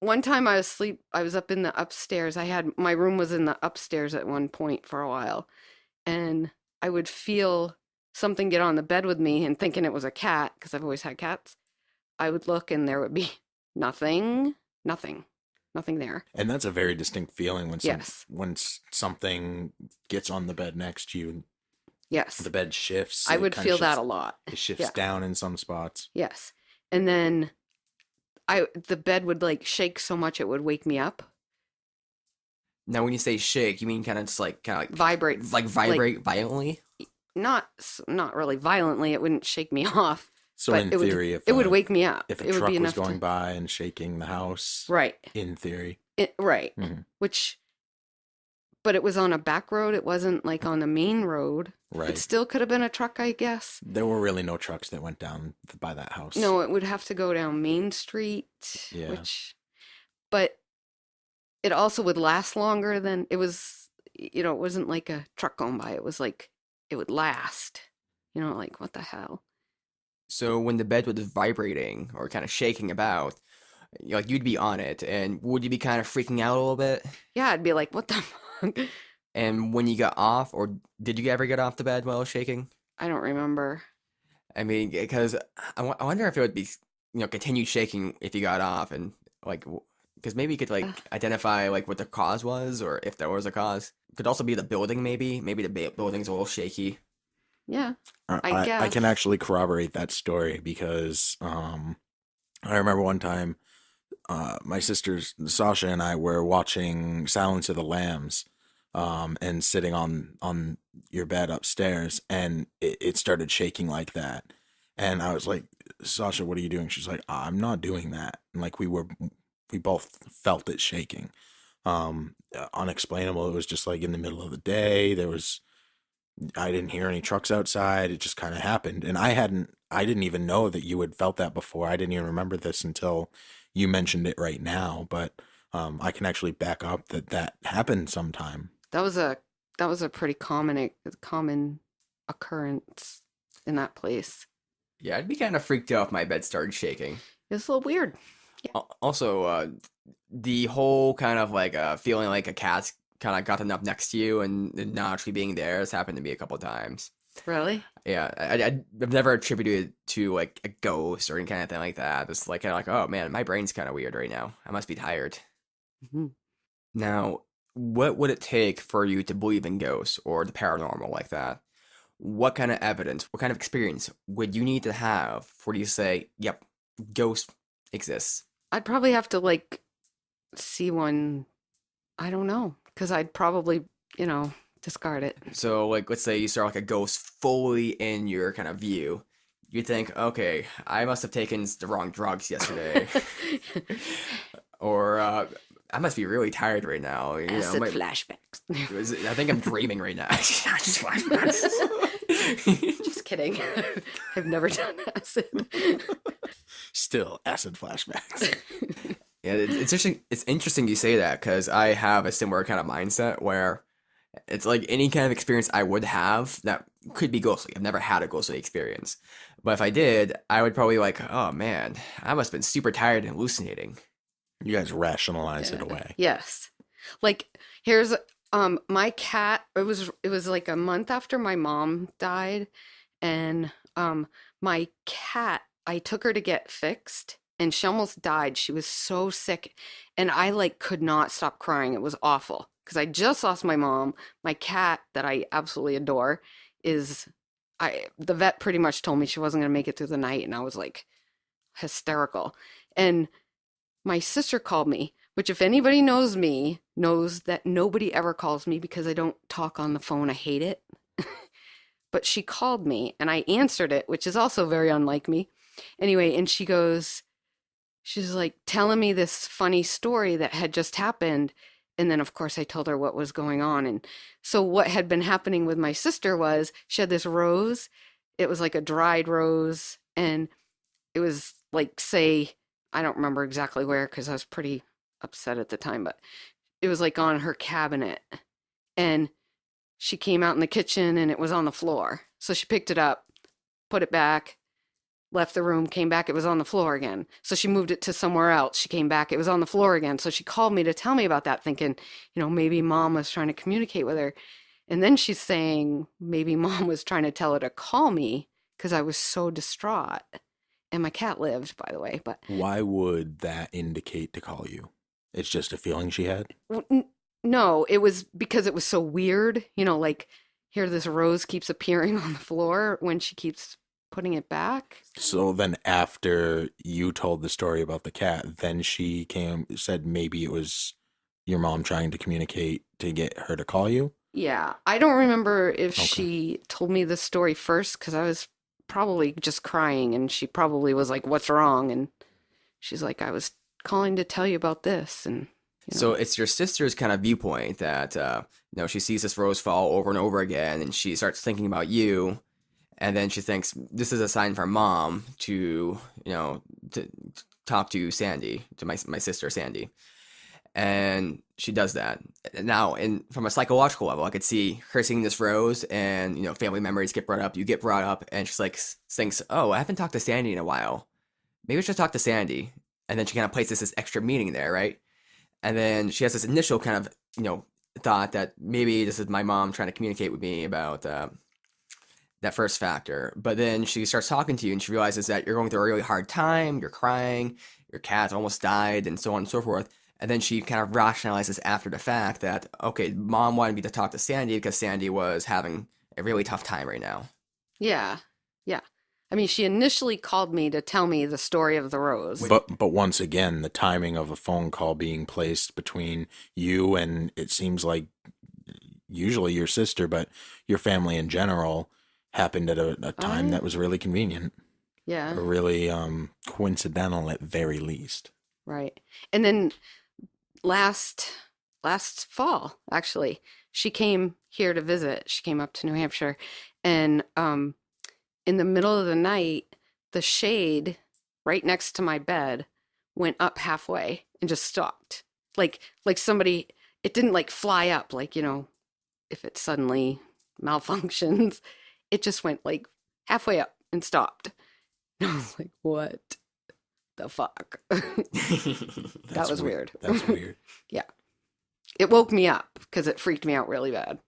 one time I was up in the upstairs. My room was in the upstairs at one point for a while, and I would feel something get on the bed with me, and thinking it was a cat, because I've always had cats. I would look and there would be nothing there. And that's a very distinct feeling when Yes. when something gets on the bed next to you. Yes. The bed shifts. I it would kinda feel that shifts- a lot. It shifts Yeah. down in some spots. Yes. And then the bed would like shake so much it would wake me up. Now, when you say shake, you mean kind of Vibrate. vibrate violently? Not really violently. It wouldn't shake me off. So but in it would, theory, if it would wake me up. if a it would truck be was enough going by and shaking the house, Right. in theory, Right. Mhm. But it was on a back road. It wasn't like on the main road. right? It still could have been a truck, I guess. There were really no trucks that went down by that house. No, it would have to go down Main Street, Yeah. but it also would last longer than it was, it wasn't like a truck going by. It was like, it would last, like, what the hell? So when the bed was vibrating or kind of shaking about, like you'd be on it, and would you be kind of freaking out a little bit? Yeah, I'd be like, what the fuck? And when you got off, or did you ever get off the bed while it was shaking? I don't remember. I mean, because I wonder if it would be, continue shaking if you got off, and like, because maybe you could like identify like what the cause was, or if there was a cause. Could also be the building, maybe. Maybe the building's a little shaky. Yeah, I I guess. can actually corroborate that story because I remember one time my sisters Sasha and I were watching Silence of the Lambs and sitting on your bed upstairs, and it started shaking like that, and I was like, Sasha, what are you doing? She's like, I'm not doing that. And like we both felt it shaking. Unexplainable. It was just like in the middle of the day. I didn't hear any trucks outside. It just kind of happened. And I didn't even know that you had felt that before. I didn't even remember this until you mentioned it right now. But I can actually back up that happened sometime. That was a pretty common occurrence in that place. Yeah, I'd be kind of freaked out if my bed started shaking. It's a little weird. Also, the whole kind of like feeling like a cat's kind of gotten up next to you and not actually being there has happened to me a couple times. Really? Yeah, I've never attributed it to like a ghost or any kind of thing like that. It's like kind of like, oh man, my brain's kind of weird right now. I must be tired. Mm-hmm. Now, what would it take for you to believe in ghosts or the paranormal like that? What kind of evidence, what kind of experience would you need to have for you to say, yep, ghost exists? I'd probably have to like see one. I don't know, because I'd probably, discard it. So, like, let's say you saw like a ghost fully in your kind of view. You think, okay, I must have taken the wrong drugs yesterday, or I must be really tired right now. Acid flashbacks. I think I'm dreaming right now. Just flashbacks. Just kidding. I've never done acid. Still acid flashbacks. Yeah, it's interesting. It's interesting you say that because I have a similar kind of mindset where it's like any kind of experience I would have that could be ghostly. I've never had a ghostly experience, but if I did, I would probably like, oh man, I must have been super tired and hallucinating. You guys rationalize it away. Yes. Like, here's my cat. It was like a month after my mom died, and my cat, I took her to get fixed, and she almost died. She was so sick, and I like could not stop crying. It was awful because I just lost my mom. My cat that I absolutely adore is the vet pretty much told me she wasn't going to make it through the night, and I was like hysterical. And my sister called me, which if anybody knows me, knows that nobody ever calls me because I don't talk on the phone. I hate it. But she called me and I answered it, which is also very unlike me. Anyway, and she's like telling me this funny story that had just happened. And then, of course, I told her what was going on. And so what had been happening with my sister was she had this rose. It was like a dried rose. And it was like, say, I don't remember exactly where because I was pretty upset at the time, but it was like on her cabinet. And she came out in the kitchen and it was on the floor. So she picked it up, put it back, left the room, came back, it was on the floor again. So she moved it to somewhere else. She came back, it was on the floor again. So she called me to tell me about that, thinking, maybe mom was trying to communicate with her. And then she's saying maybe mom was trying to tell her to call me because I was so distraught. And my cat lived, by the way. But Why would that indicate to call you? It's just a feeling she had? no, it was because it was so weird. Like here this rose keeps appearing on the floor when she keeps putting it back. So then after you told the story about the cat, then she said maybe it was your mom trying to communicate to get her to call you? Yeah, I don't remember if Okay. she told me the story first because I was probably just crying and she probably was like, "What's wrong?" And she's like, "I was calling to tell you about this." And So it's your sister's kind of viewpoint that she sees this rose fall over and over again, and she starts thinking about you, and then she thinks this is a sign for mom to to talk to Sandy, to my sister Sandy, and she does that. Now, from a psychological level, I could see her seeing this rose, and family memories get brought up. You get brought up, and she's like thinks, "Oh, I haven't talked to Sandy in a while. Maybe I should talk to Sandy." And then she kind of places this extra meaning there, right? And then she has this initial kind of, thought that maybe this is my mom trying to communicate with me about that first factor. But then she starts talking to you and she realizes that you're going through a really hard time, you're crying, your cat almost died, and so on and so forth. And then she kind of rationalizes after the fact that, okay, mom wanted me to talk to Sandy because Sandy was having a really tough time right now. yeah. I mean, she initially called me to tell me the story of the rose. But once again, the timing of a phone call being placed between you and it seems like usually your sister, but your family in general happened at a time that was really convenient. Yeah, Or really coincidental at very least. right. And then last fall, actually, she came here to visit. She came up to New Hampshire, and in the middle of the night, the shade right next to my bed went up halfway and just stopped. Like somebody, it didn't like fly up, like, if it suddenly malfunctions, it just went like halfway up and stopped. And I was like, what the fuck? That was weird. That's weird. Yeah. It woke me up because it freaked me out really bad.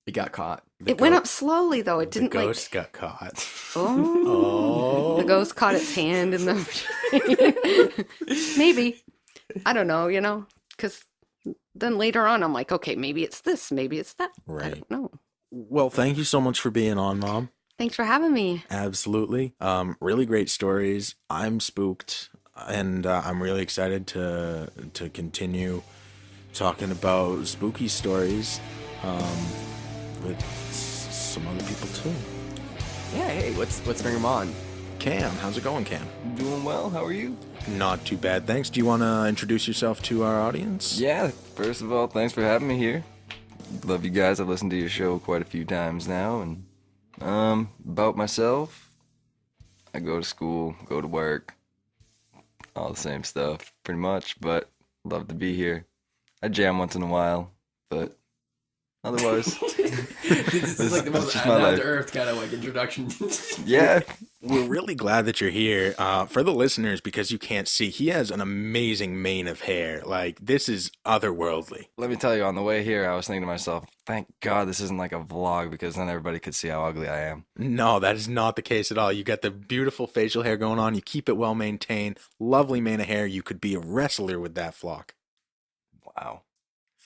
It got caught. It went up slowly though. It didn't The ghost got caught. Oh. The ghost caught its hand in the maybe. I don't know, because then later on I'm like, okay, maybe it's this, maybe it's that. I Right. don't know. Well, thank you so much for being on, Mom. Thanks for having me. Absolutely. Really great stories. I'm spooked, and I'm really excited to continue talking about spooky stories with some other people too. Yeah, hey, let's bring him on. Cam, how's it going, Cam? Doing well, how are you? Not too bad, thanks. Do you want to introduce yourself to our audience? Yeah, first of all, thanks for having me here. Love you guys. I've listened to your show quite a few times now. And about myself, I go to school, go to work, all the same stuff, pretty much, but love to be here. I jam once in a while, but Otherwise, This is like the That's most just my down life. to earth kind of like introduction. yeah. We're really glad that you're here. For the listeners, because you can't see, he has an amazing mane of hair. Like, this is otherworldly. Let me tell you, on the way here, I was thinking to myself, thank God this isn't like a vlog because then everybody could see how ugly I am. No, that is not the case at all. You got the beautiful facial hair going on. You keep it well maintained. Lovely mane of hair. You could be a wrestler with that flock. Wow.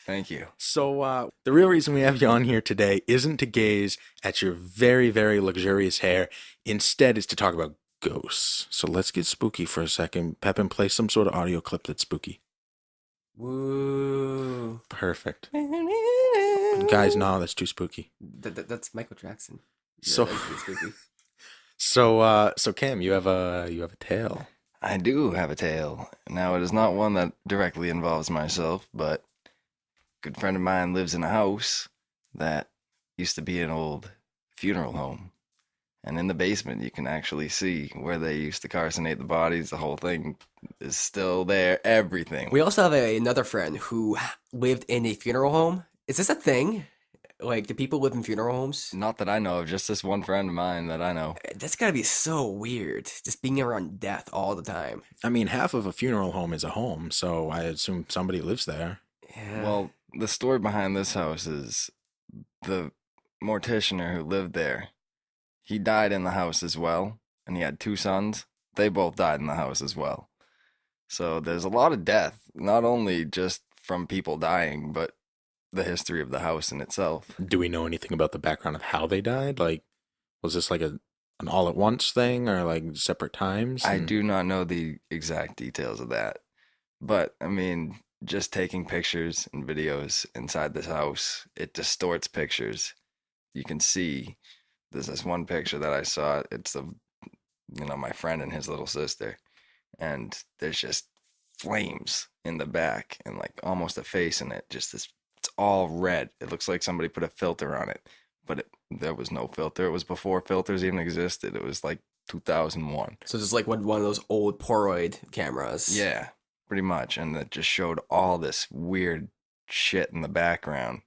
Thank you. So, the real reason we have you on here today isn't to gaze at your very, very luxurious hair. Instead, is to talk about ghosts. So let's get spooky for a second. Pepin, play some sort of audio clip that's spooky. Woo. Perfect. Guys, no, that's too spooky. That's Michael Jackson. So- that's pretty spooky. So Cam, you have a tale. I do have a tale. Now, it is not one that directly involves myself, but a good friend of mine lives in a house that used to be an old funeral home. And in the basement, you can actually see where they used to carcinate the bodies. The whole thing is still there. Everything. We also have another friend who lived in a funeral home. Is this a thing? Like, do people live in funeral homes? Not that I know of, just this one friend of mine that I know. That's gotta be so weird, just being around death all the time. I mean, half of a funeral home is a home, so I assume somebody lives there. Yeah. Well, the story behind this house is the morticianer who lived there. He died in the house as well, and he had two sons. They both died in the house as well. So there's a lot of death, not only just from people dying, but the history of the house in itself. Do we know anything about the background of how they died? Like, was this like an all at once thing or like separate times? I And- do not know the exact details of that. But, I mean, just taking pictures and videos inside this house, it distorts pictures. You can see there's this one picture that I saw. It's of, my friend and his little sister. And there's just flames in the back and like almost a face in it. Just this, it's all red. It looks like somebody put a filter on it, but there was no filter. It was before filters even existed. It was like 2001. So it's like one of those old Polaroid cameras. Yeah, pretty much. And that just showed all this weird shit in the background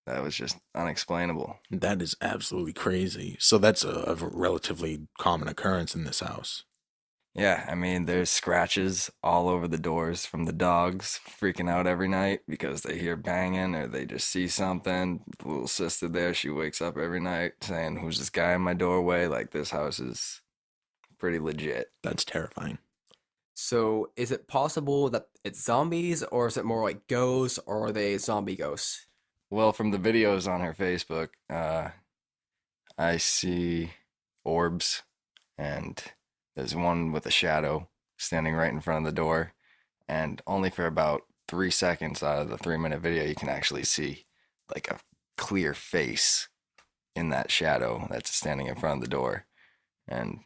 that was just unexplainable. That is absolutely crazy. So that's a relatively common occurrence in this house. Yeah, I mean, there's scratches all over the doors from the dogs freaking out every night because they hear banging or they just see something. The little sister there, she wakes up every night saying, "Who's this guy in my doorway?" Like, this house is pretty legit. That's terrifying. So is it possible that it's zombies, or is it more like ghosts, or are they zombie ghosts? Well, from the videos on her Facebook, I see orbs, and there's one with a shadow standing right in front of the door, and only for about 3 seconds out of the 3-minute video, you can actually see like a clear face in that shadow that's standing in front of the door, and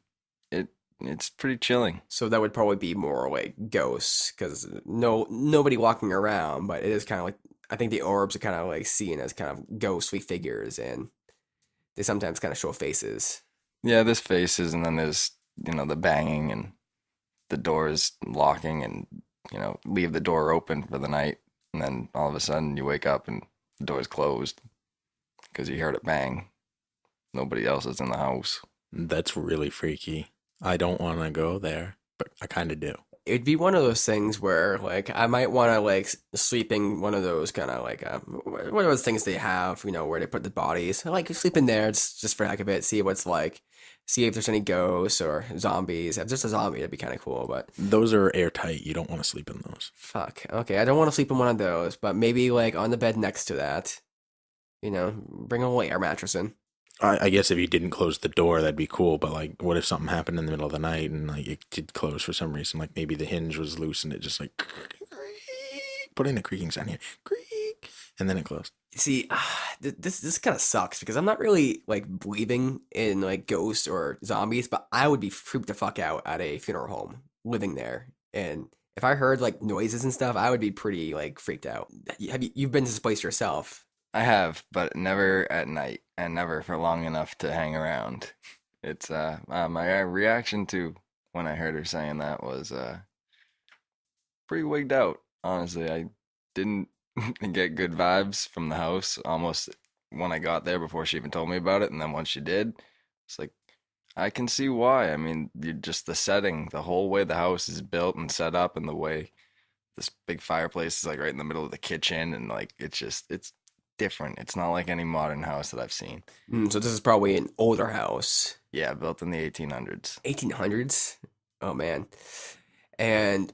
it's pretty chilling. So that would probably be more like ghosts, because nobody walking around, but it is kind of like, I think the orbs are kind of like seen as kind of ghostly figures, and they sometimes kind of show faces. Yeah, there's faces, and then there's, the banging and the doors locking and, leave the door open for the night. And then all of a sudden you wake up and the door's closed because you heard it bang. Nobody else is in the house. That's really freaky. I don't want to go there, but I kind of do. It'd be one of those things where, like, I might want to, like, sleep in one of those kind of, like, what are those things they have, where they put the bodies? I like sleep in there just for the heck of it, see what it's like, see if there's any ghosts or zombies. If there's a zombie, that'd be kind of cool, but Those are airtight. You don't want to sleep in those. fuck. Okay, I don't want to sleep in one of those, but maybe, like, on the bed next to that, bring a little air mattress in. I guess if you didn't close the door, that'd be cool. But like, what if something happened in the middle of the night and like it did close for some reason? Like maybe the hinge was loose and it just like put in a creaking sound here, creak, and then it closed. See, this kind of sucks because I'm not really like believing in like ghosts or zombies, but I would be freaked the fuck out at a funeral home living there, and if I heard like noises and stuff, I would be pretty like freaked out. You've been to this place yourself? I have, but never at night and never for long enough to hang around. It's my reaction to when I heard her saying that was pretty wigged out. Honestly, I didn't and get good vibes from the house almost when I got there before she even told me about it. And then once she did, it's like, I can see why. I mean, just the setting, the whole way the house is built and set up, and the way this big fireplace is like right in the middle of the kitchen, and like it's different. It's not like any modern house that I've seen. So this is probably an older house. Yeah, built in the 1800s. 1800s? Oh man. And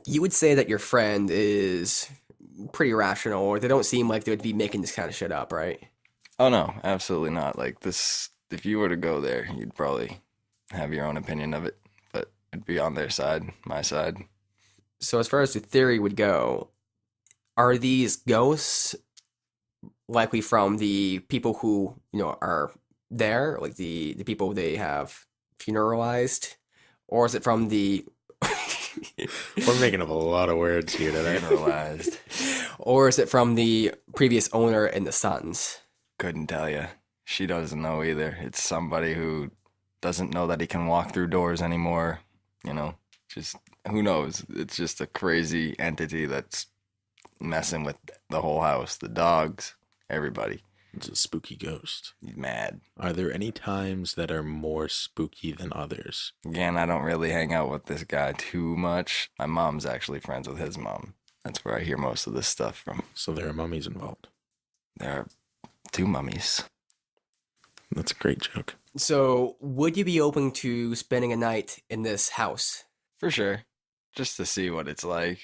you would say that your friend is pretty rational, or they don't seem like they would be making this kind of shit up, right? Oh no, absolutely not. Like this, if you were to go there, you'd probably have your own opinion of it, but it'd be on their side, my side. So as far as the theory would go, are these ghosts likely from the people who, are there, like the people they have funeralized? Or is it from the We're making up a lot of words here today. Generalized. or is it from the previous owner and the sons? Couldn't tell you. She doesn't know either. It's somebody who doesn't know that he can walk through doors anymore. Just who knows? It's just a crazy entity that's messing with the whole house, the dogs, everybody. It's a spooky ghost. He's mad. Are there any times that are more spooky than others? Again, I don't really hang out with this guy too much. My mom's actually friends with his mom. That's where I hear most of this stuff from. So there are mummies involved. There are 2 mummies. That's a great joke. So would you be open to spending a night in this house? For sure. Just to see what it's like.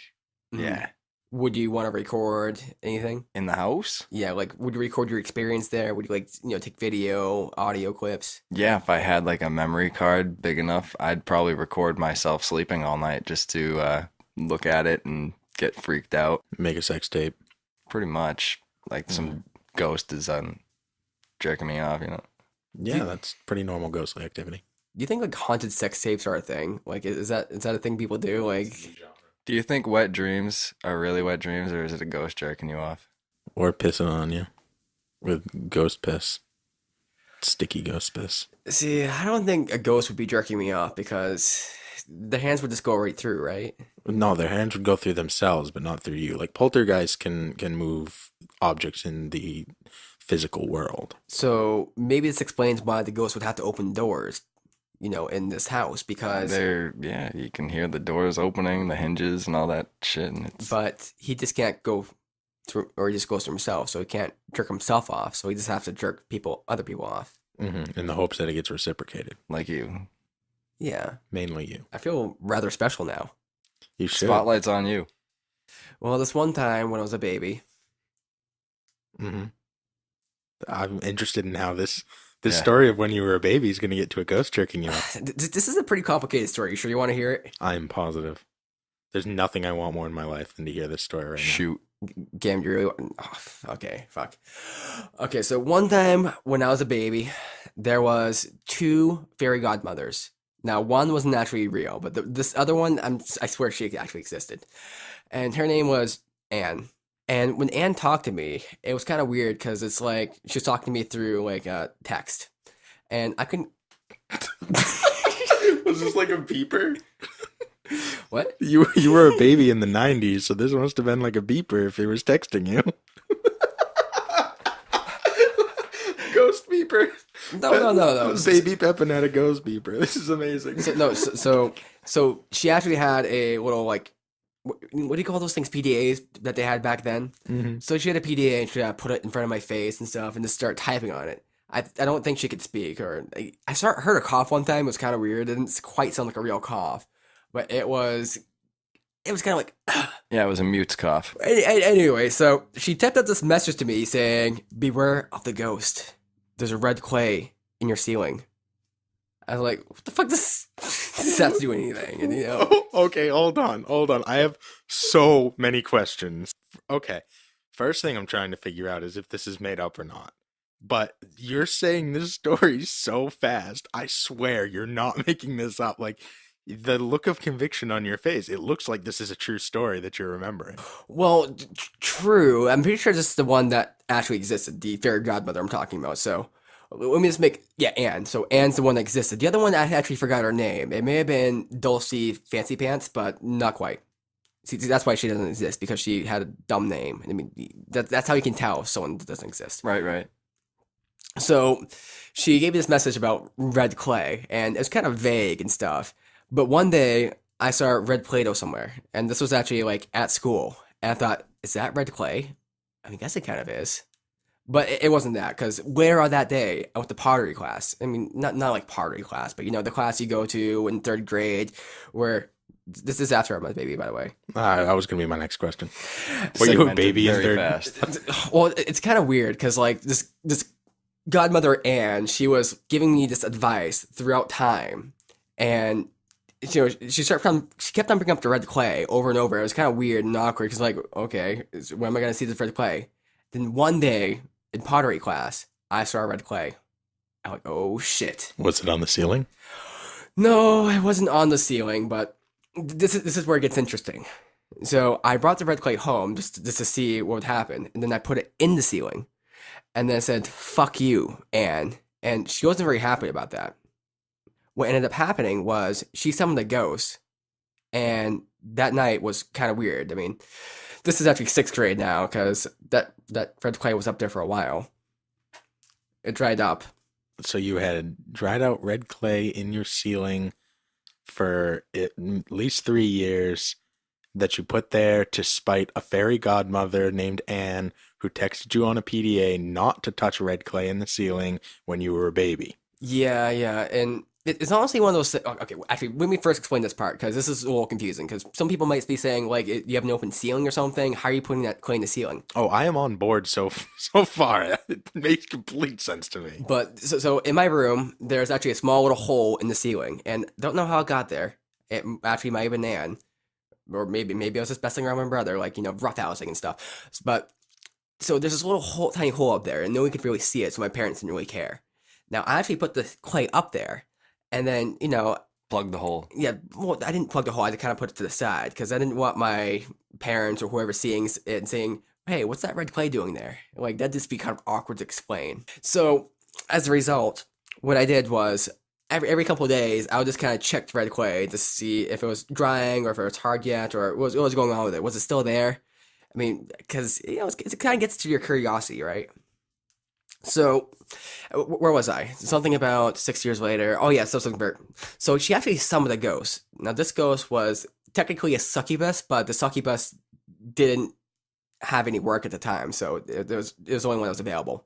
Mhm. Yeah. Would you want to record anything? In the house? Yeah, like would you record your experience there? Would you take video, audio clips? Yeah, if I had like a memory card big enough, I'd probably record myself sleeping all night just to look at it and get freaked out. Make a sex tape. Pretty much. Like some ghost is jerking me off, Yeah, that's pretty normal ghostly activity. Do you think like haunted sex tapes are a thing? Like is that a thing people do? Like Do you think wet dreams are really wet dreams, or is it a ghost jerking you off? Or pissing on you with ghost piss. Sticky ghost piss. see, I don't think a ghost would be jerking me off because the hands would just go right through, right? No, their hands would go through themselves, but not through you. Like poltergeists can move objects in the physical world. So maybe this explains why the ghost would have to open doors, in this house because Yeah, you can hear the doors opening, the hinges, and all that shit. And but he just can't go through, or he just goes through himself, so he can't jerk himself off. So he just has to jerk other people off. In the hopes that it gets reciprocated. like you. Yeah, Mainly you. I feel rather special now. You should. Spotlight's on you. Well, this one time when I was a baby, I'm interested in how this Yeah. story of when you were a baby is going to get to a ghost jerking you off. this is a pretty complicated story. You sure you want to hear it? I'm positive. There's nothing I want more in my life than to hear this story right Shoot. Gam, you really? Okay, fuck. Okay, so one time when I was a baby, there was 2 fairy godmothers. Now, one wasn't actually real, but this other one, I swear she actually existed. And her name was Anne. And when Anne talked to me, it was kind of weird because it's like she was talking to me through like a text. And I couldn't. now. Was this like a beeper? What? You were a baby in the 90s, so this must have been like a beeper if he was texting you. Ghost beeper. No. Baby Pepin had a ghost beeper. This is amazing. So she actually had a little like what do you call those things, PDAs that they had back then? Mhm. So she had a PDA and she put it in front of my face and stuff and just start typing on it. I don't think she could speak, or heard her cough one time. It was kind of weird. It didn't quite sound like a real cough, but it was kind of like Yeah, it was a mute's cough. anyway. So she typed out this message to me saying, "Beware of the ghost. There's a red clay in your ceiling." I was like, "What the fuck does this have to do anything?" And Okay, hold on. I have so many questions. Okay, first thing I'm trying to figure out is if this is made up or not. But you're saying this story so fast. I swear you're not making this up. Like, the look of conviction on your face, it looks like this is a true story that you're remembering. well, true. I'm pretty sure this is the one that actually existed, the fairy godmother I'm talking about. So let me just Anne. So Anne's the one that existed. The other one, I actually forgot her name. It may have been Dulcie Fancy Pants, but not quite. See, that's why she doesn't exist, because she had a dumb name. I mean, that's how you can tell if someone doesn't exist. Right. So she gave me this message about red clay, and it was kind of vague and stuff. But one day I saw red Play-Doh somewhere, and this was actually like at school. And I thought, is that red clay? I mean, I guess it kind of is. But it wasn't that, because later on that day, I went to pottery class. I mean, not like pottery class, but the class you go to in third grade, where this is after I was a baby, by the way. That was going to be my next question. Were you a Segmented baby in very third? fast. Well, it's kind of weird, because like this godmother Anne, she was giving me this advice throughout time, and she kept on bringing up the red clay over and over. It was kind of weird and awkward, because like, okay, when am I gonna see this red clay? Then one day in pottery class, I saw red clay. I'm like, oh shit! Was it on the ceiling? No, it wasn't on the ceiling, but this is where it gets interesting. So I brought the red clay home just to see what would happen, and then I put it in the ceiling, and then I said, "Fuck you, Anne," and she wasn't very happy about that. What ended up happening was she summoned a ghost, and that night was kind of weird. I mean, this is actually sixth grade now, because that red clay was up there for a while. It dried up. So you had dried out red clay in your ceiling for at least 3 years that you put there to spite a fairy godmother named Anne who texted you on a PDA not to touch red clay in the ceiling when you were a baby. Yeah, and it's honestly one of those. Okay, actually, let me first explain this part, because this is a little confusing. Because some people might be saying like you have an open ceiling or something. How are you putting that clay in the ceiling? Oh, I am on board so far. It makes complete sense to me. But so in my room, there's actually a small little hole in the ceiling, and don't know how it got there. It actually might have been Nan, or maybe I was just messing around with my brother, like roughhousing and stuff. But so there's this little tiny hole up there, and no one could really see it, so my parents didn't really care. Now I actually put the clay up there, and then Plug the hole. yeah, well, I didn't plug the hole. I just kind of put it to the side, because I didn't want my parents or whoever seeing it and saying, "Hey, what's that red clay doing there?" Like, that'd just be kind of awkward to explain. So, as a result, what I did was every couple of days, I would just kind of check the red clay to see if it was drying, or if it was hard yet, or what was going on with it. Was it still there? I mean, because it kind of gets to your curiosity, right? So, where was I? Something about 6 years later. Oh yeah, so she actually summoned a ghost. Now this ghost was technically a succubus, but the succubus didn't have any work at the time, so it was the only one that was available.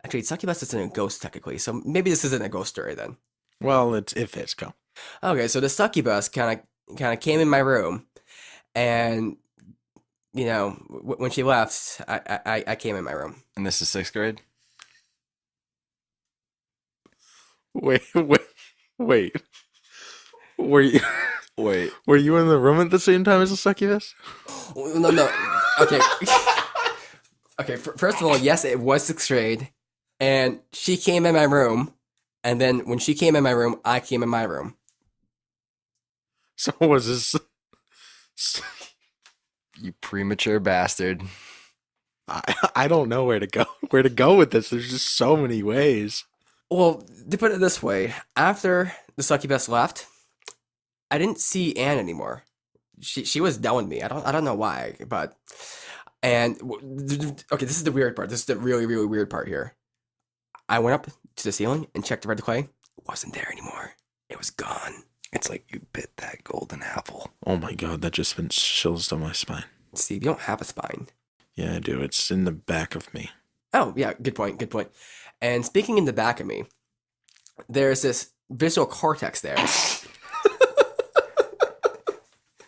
Actually, succubus isn't a ghost technically, so maybe this isn't a ghost story then. Well, it fits. Go. Okay, so the succubus kind of came in my room, and when she left, I came in my room. And this is sixth grade? Wait. Were you Wait. were you in the room at the same time as the succubus? No. Okay. Okay. First of all, yes, it was sixth grade, and she came in my room, and then when she came in my room, I came in my room. So was this? You premature bastard. I don't know where to go with this. There's just so many ways. Well, to put it this way, after the succubus left, I didn't see Anne anymore. She was done with me. I don't know why, but okay, this is the weird part. This is the really, really weird part here. I went up to the ceiling and checked the red clay. It wasn't there anymore. It was gone. It's like you bit that golden apple. Oh my god, that just sent chills down my spine. Steve, you don't have a spine. Yeah, I do. It's in the back of me. Oh, yeah, good point. And speaking in the back of me, there's this visual cortex there.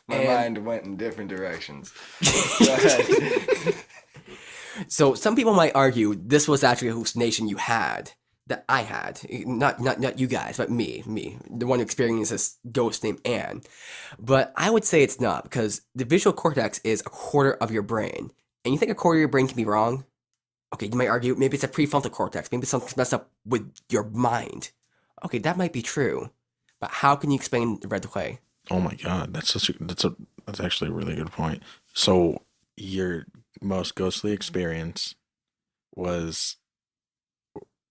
My mind went in different directions. Go ahead. So some people might argue this was actually a hallucination you had, that I had. Not you guys, but me, the one who experienced this ghost named Anne. But I would say it's not, because the visual cortex is a quarter of your brain. And you think a quarter of your brain can be wrong? Okay, you might argue maybe it's a prefrontal cortex. Maybe something's messed up with your mind. Okay, that might be true. But how can you explain the red clay? Oh my god, that's actually a really good point. So your most ghostly experience was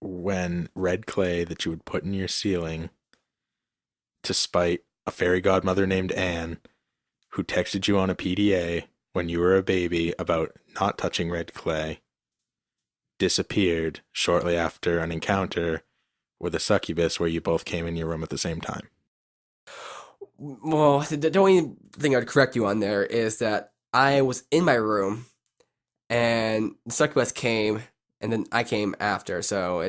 when red clay that you would put in your ceiling to spite a fairy godmother named Anne, who texted you on a PDA when you were a baby about not touching red clay disappeared shortly after an encounter with a succubus where you both came in your room at the same time? Well, the only thing I'd correct you on there is that I was in my room and the succubus came and then I came after. So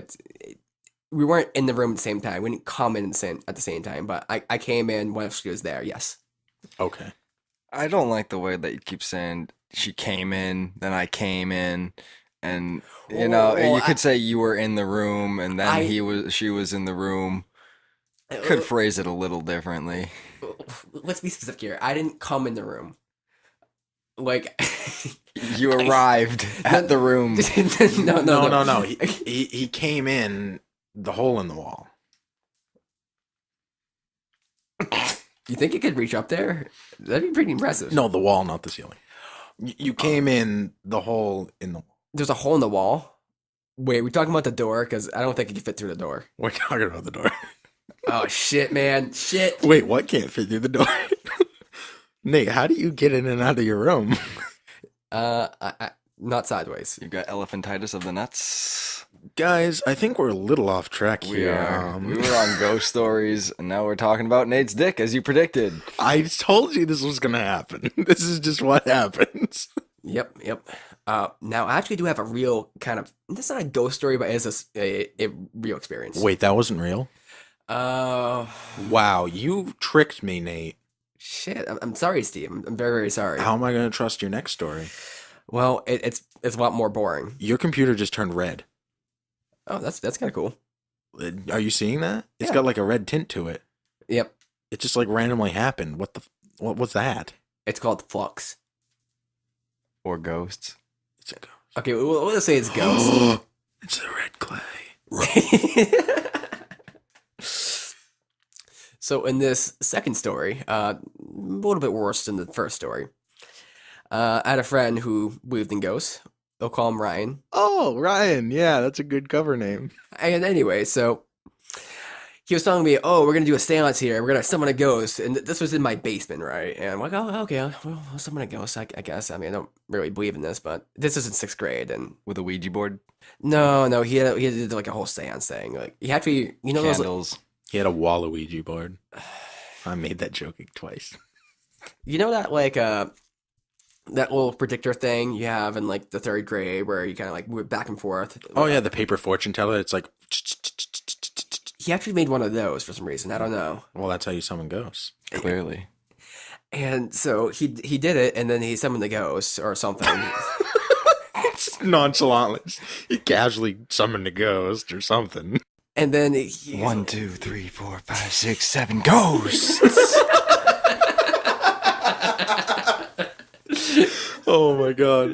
we weren't in the room at the same time. We didn't come in at the same time, but I came in when she was there, yes. Okay. I don't like the way that you keep saying she came in, then I came in, and Well, you could say you were in the room and then she was in the room. Could phrase it a little differently. Let's be specific here. I didn't come in the room. Like You arrived at the room. No. He came in the hole in the wall. You think you could reach up there? That'd be pretty impressive. No, the wall, not the ceiling. You came in the hole in the wall. There's a hole in the wall. Wait, we're talking about the door? Because I don't think it can fit through the door. We're talking about the door. Oh, shit, man. Shit. Wait, what can't fit through the door? Nate, how do you get in and out of your room? Not sideways. You've got elephantitis of the nuts. Guys, I think we're a little off track We here. are. We were on ghost stories, and now we're talking about Nate's dick, as you predicted. I told you this was going to happen. This is just what happens. Yep. Now, I actually do have a real kind of... This is not a ghost story, but it's a real experience. Wait, that wasn't real? Uh... Wow, you tricked me, Nate. Shit. I'm sorry, Steve. I'm very, very sorry. How am I going to trust your next story? Well, it's a lot more boring. Your computer just turned red. Oh, that's kind of cool. Are you seeing that? It's Yeah. got like a red tint to it. Yep. It just like randomly happened. What was that? It's called Flux. Or ghosts. It's a ghost. Okay, we'll just say it's ghost. It's the red clay. So in this second story, a little bit worse than the first story. I had a friend who believed in ghosts. They'll call him Ryan. Oh, Ryan. Yeah, that's a good cover name. And anyway, so he was telling me, "Oh, we're gonna do a seance here. We're gonna summon a ghost." And this was in my basement, right? And I'm like, "Oh, okay. Well, I'll summon a ghost. I guess. I mean, I don't really believe in this, but this is in sixth grade, and With a Ouija board. no, he did like a whole seance thing. Like he actually, those Candles. He had a Waluigi board. I made that joke twice. that like that little predictor thing you have in like the third grade where you kind of like move it back and forth. Oh yeah, the paper fortune teller. It's like, He actually made one of those for some reason. I don't know. well, that's how you summon ghosts. Clearly. And so he did it, and then he summoned the ghost or something. Nonchalantly, he casually summoned a ghost or something. And then he 1, 2, 3, 4, 5, 6, 7 ghosts. Oh my god.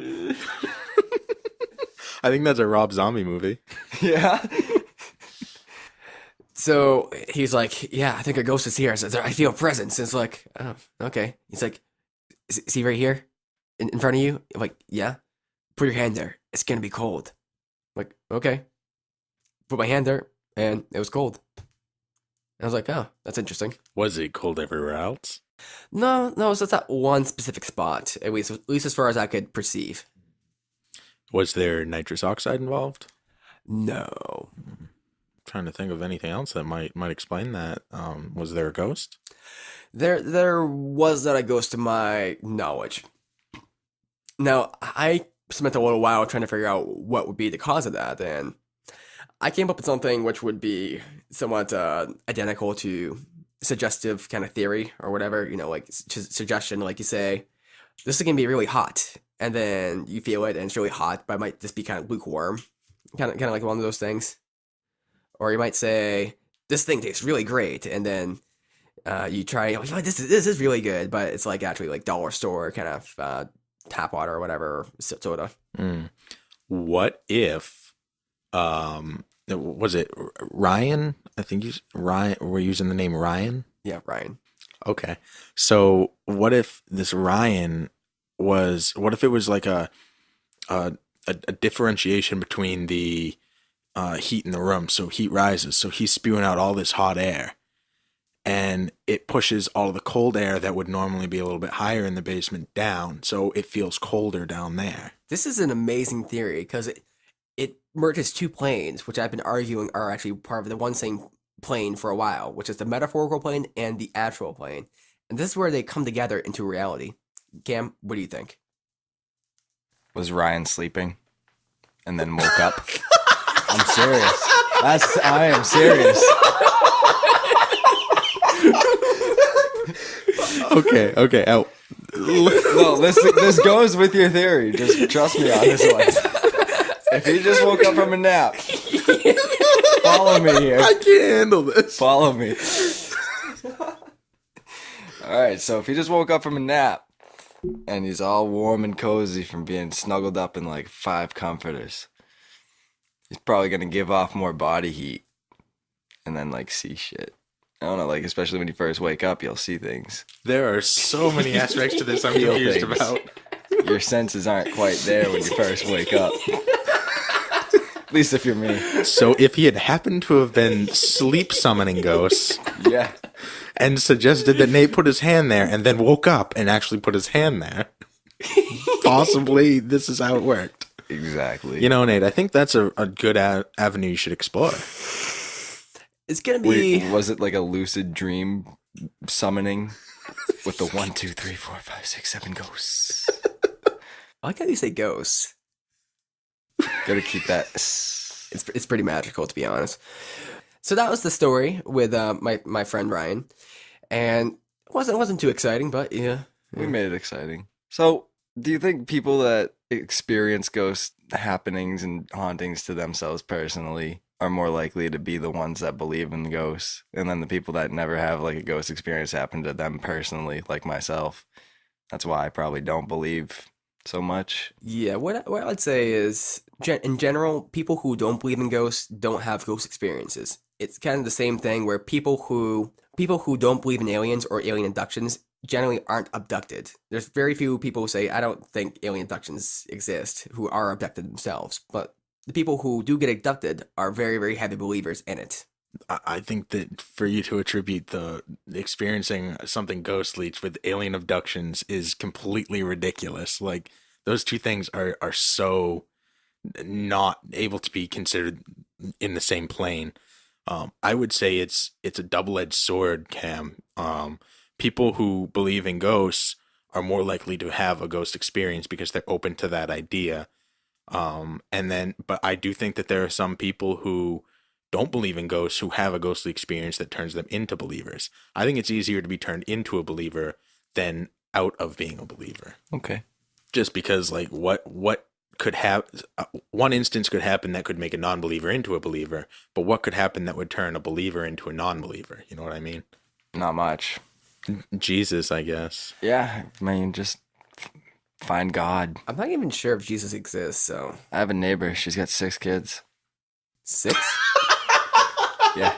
I think that's a Rob Zombie movie. Yeah. So he's like, "Yeah, I think a ghost is here." I said, "I feel a presence." It's like, "Oh, okay." He's like, "Is he right here, in front of you?" I'm like, "Yeah." "Put your hand there. It's gonna be cold." I'm like, "Okay." Put my hand there, and it was cold. And I was like, "Oh, that's interesting." Was it cold everywhere else? No, it's just that one specific spot, at least as far as I could perceive. Was there nitrous oxide involved? No. Trying to think of anything else that might explain that. Was there a ghost? There was not a ghost to my knowledge. Now, I spent a little while trying to figure out what would be the cause of that, and I came up with something which would be somewhat identical to suggestive kind of theory or whatever, like suggestion, like you say, this is going to be really hot, and then you feel it and it's really hot, but it might just be kind of lukewarm, kind of like one of those things. Or you might say, this thing tastes really great, and then you try, this is really good, but it's like actually like dollar store kind of tap water or whatever, soda. What if, was it Ryan? I think Ryan. We're using the name Ryan. Yeah, Ryan. Okay, so what if this Ryan was? What if it was like a differentiation between the heat in the room? So heat rises, so he's spewing out all this hot air, and it pushes all the cold air that would normally be a little bit higher in the basement down, so it feels colder down there. This is an amazing theory because it merges two planes, which I've been arguing are actually part of the one same plane for a while, which is the metaphorical plane and the actual plane. And this is where they come together into reality. Cam, what do you think? Was Ryan sleeping and then woke up? I'm serious. I am serious. Okay. No, this goes with your theory. Just trust me on this one. If he just woke up from a nap, follow me here. I can't handle this. Follow me. All right, so if he just woke up from a nap and he's all warm and cozy from being snuggled up in like 5 comforters, he's probably gonna give off more body heat and then like see shit. I don't know, like especially when you first wake up, you'll see things. There are so many aspects to this I'm Feel confused things. about. Your senses aren't quite there when you first wake up. At least if you're me. So if he had happened to have been sleep summoning ghosts Yeah. and suggested that Nate put his hand there and then woke up and actually put his hand there, possibly this is how it worked. Exactly. You know, Nate, I think that's a good avenue you should explore. It's gonna be. Wait, was it like a lucid dream summoning with the 1, 2, 3, 4, 5, 6, 7 ghosts? I like how you say ghosts. Gotta keep that. It's pretty magical, to be honest. So that was the story with my friend Ryan, and it wasn't too exciting, but yeah. We made it exciting. So, do you think people that experience ghost happenings and hauntings to themselves personally are more likely to be the ones that believe in ghosts, and then the people that never have like a ghost experience happen to them personally, like myself? That's why I probably don't believe so much. Yeah, what I'd say is, in general, people who don't believe in ghosts don't have ghost experiences. It's kind of the same thing where people who don't believe in aliens or alien abductions generally aren't abducted. There's very few people who say, I don't think alien abductions exist, who are abducted themselves. But the people who do get abducted are very, very heavy believers in it. I think that for you to attribute the experiencing something ghostly with alien abductions is completely ridiculous. Like, those two things are so not able to be considered in the same plane. I would say it's a double-edged sword, Cam. People who believe in ghosts are more likely to have a ghost experience because they're open to that idea. But I do think that there are some people who don't believe in ghosts who have a ghostly experience that turns them into believers. I think it's easier to be turned into a believer than out of being a believer. Okay. Just because, like, what could have one instance could happen that could make a non-believer into a believer, but what could happen that would turn a believer into a non-believer? You know what I mean? Not much. Jesus, I guess. Yeah, I mean, just find God. I'm not even sure if Jesus exists, so... I have a neighbor. She's got 6 kids. 6? Yeah.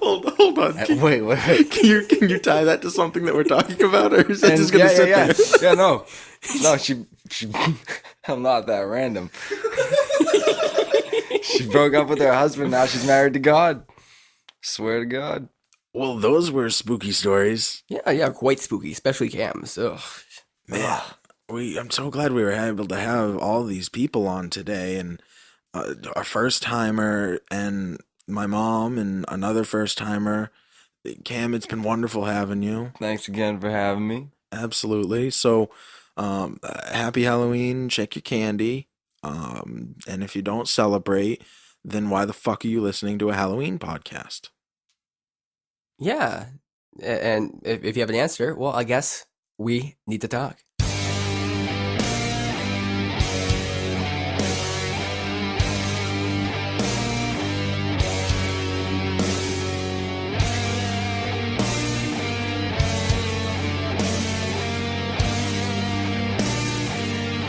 Hold on. Wait. Can you tie that to something that we're talking about, or is it just gonna sit there? Yeah, no, she. I'm not that random. She broke up with her husband. Now she's married to God. Swear to God. Well, those were spooky stories. Yeah, quite spooky, especially Cam's. Ugh. Man, I'm so glad we were able to have all these people on today, and a first timer and my mom and another first timer. Cam, it's been wonderful having you. Thanks again for having me. Absolutely. So, happy Halloween. Check your candy. And if you don't celebrate, then why the fuck are you listening to a Halloween podcast? Yeah, and if you have an answer, well, I guess we need to talk.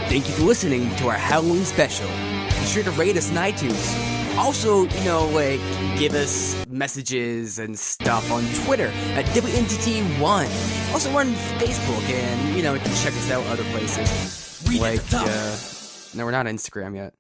Thank you for listening to our Halloween special. Be sure to rate us on iTunes. Also, give us messages and stuff on Twitter at WNTT1. Also, we're on Facebook, and, you can check us out other places. No, we're not on Instagram yet.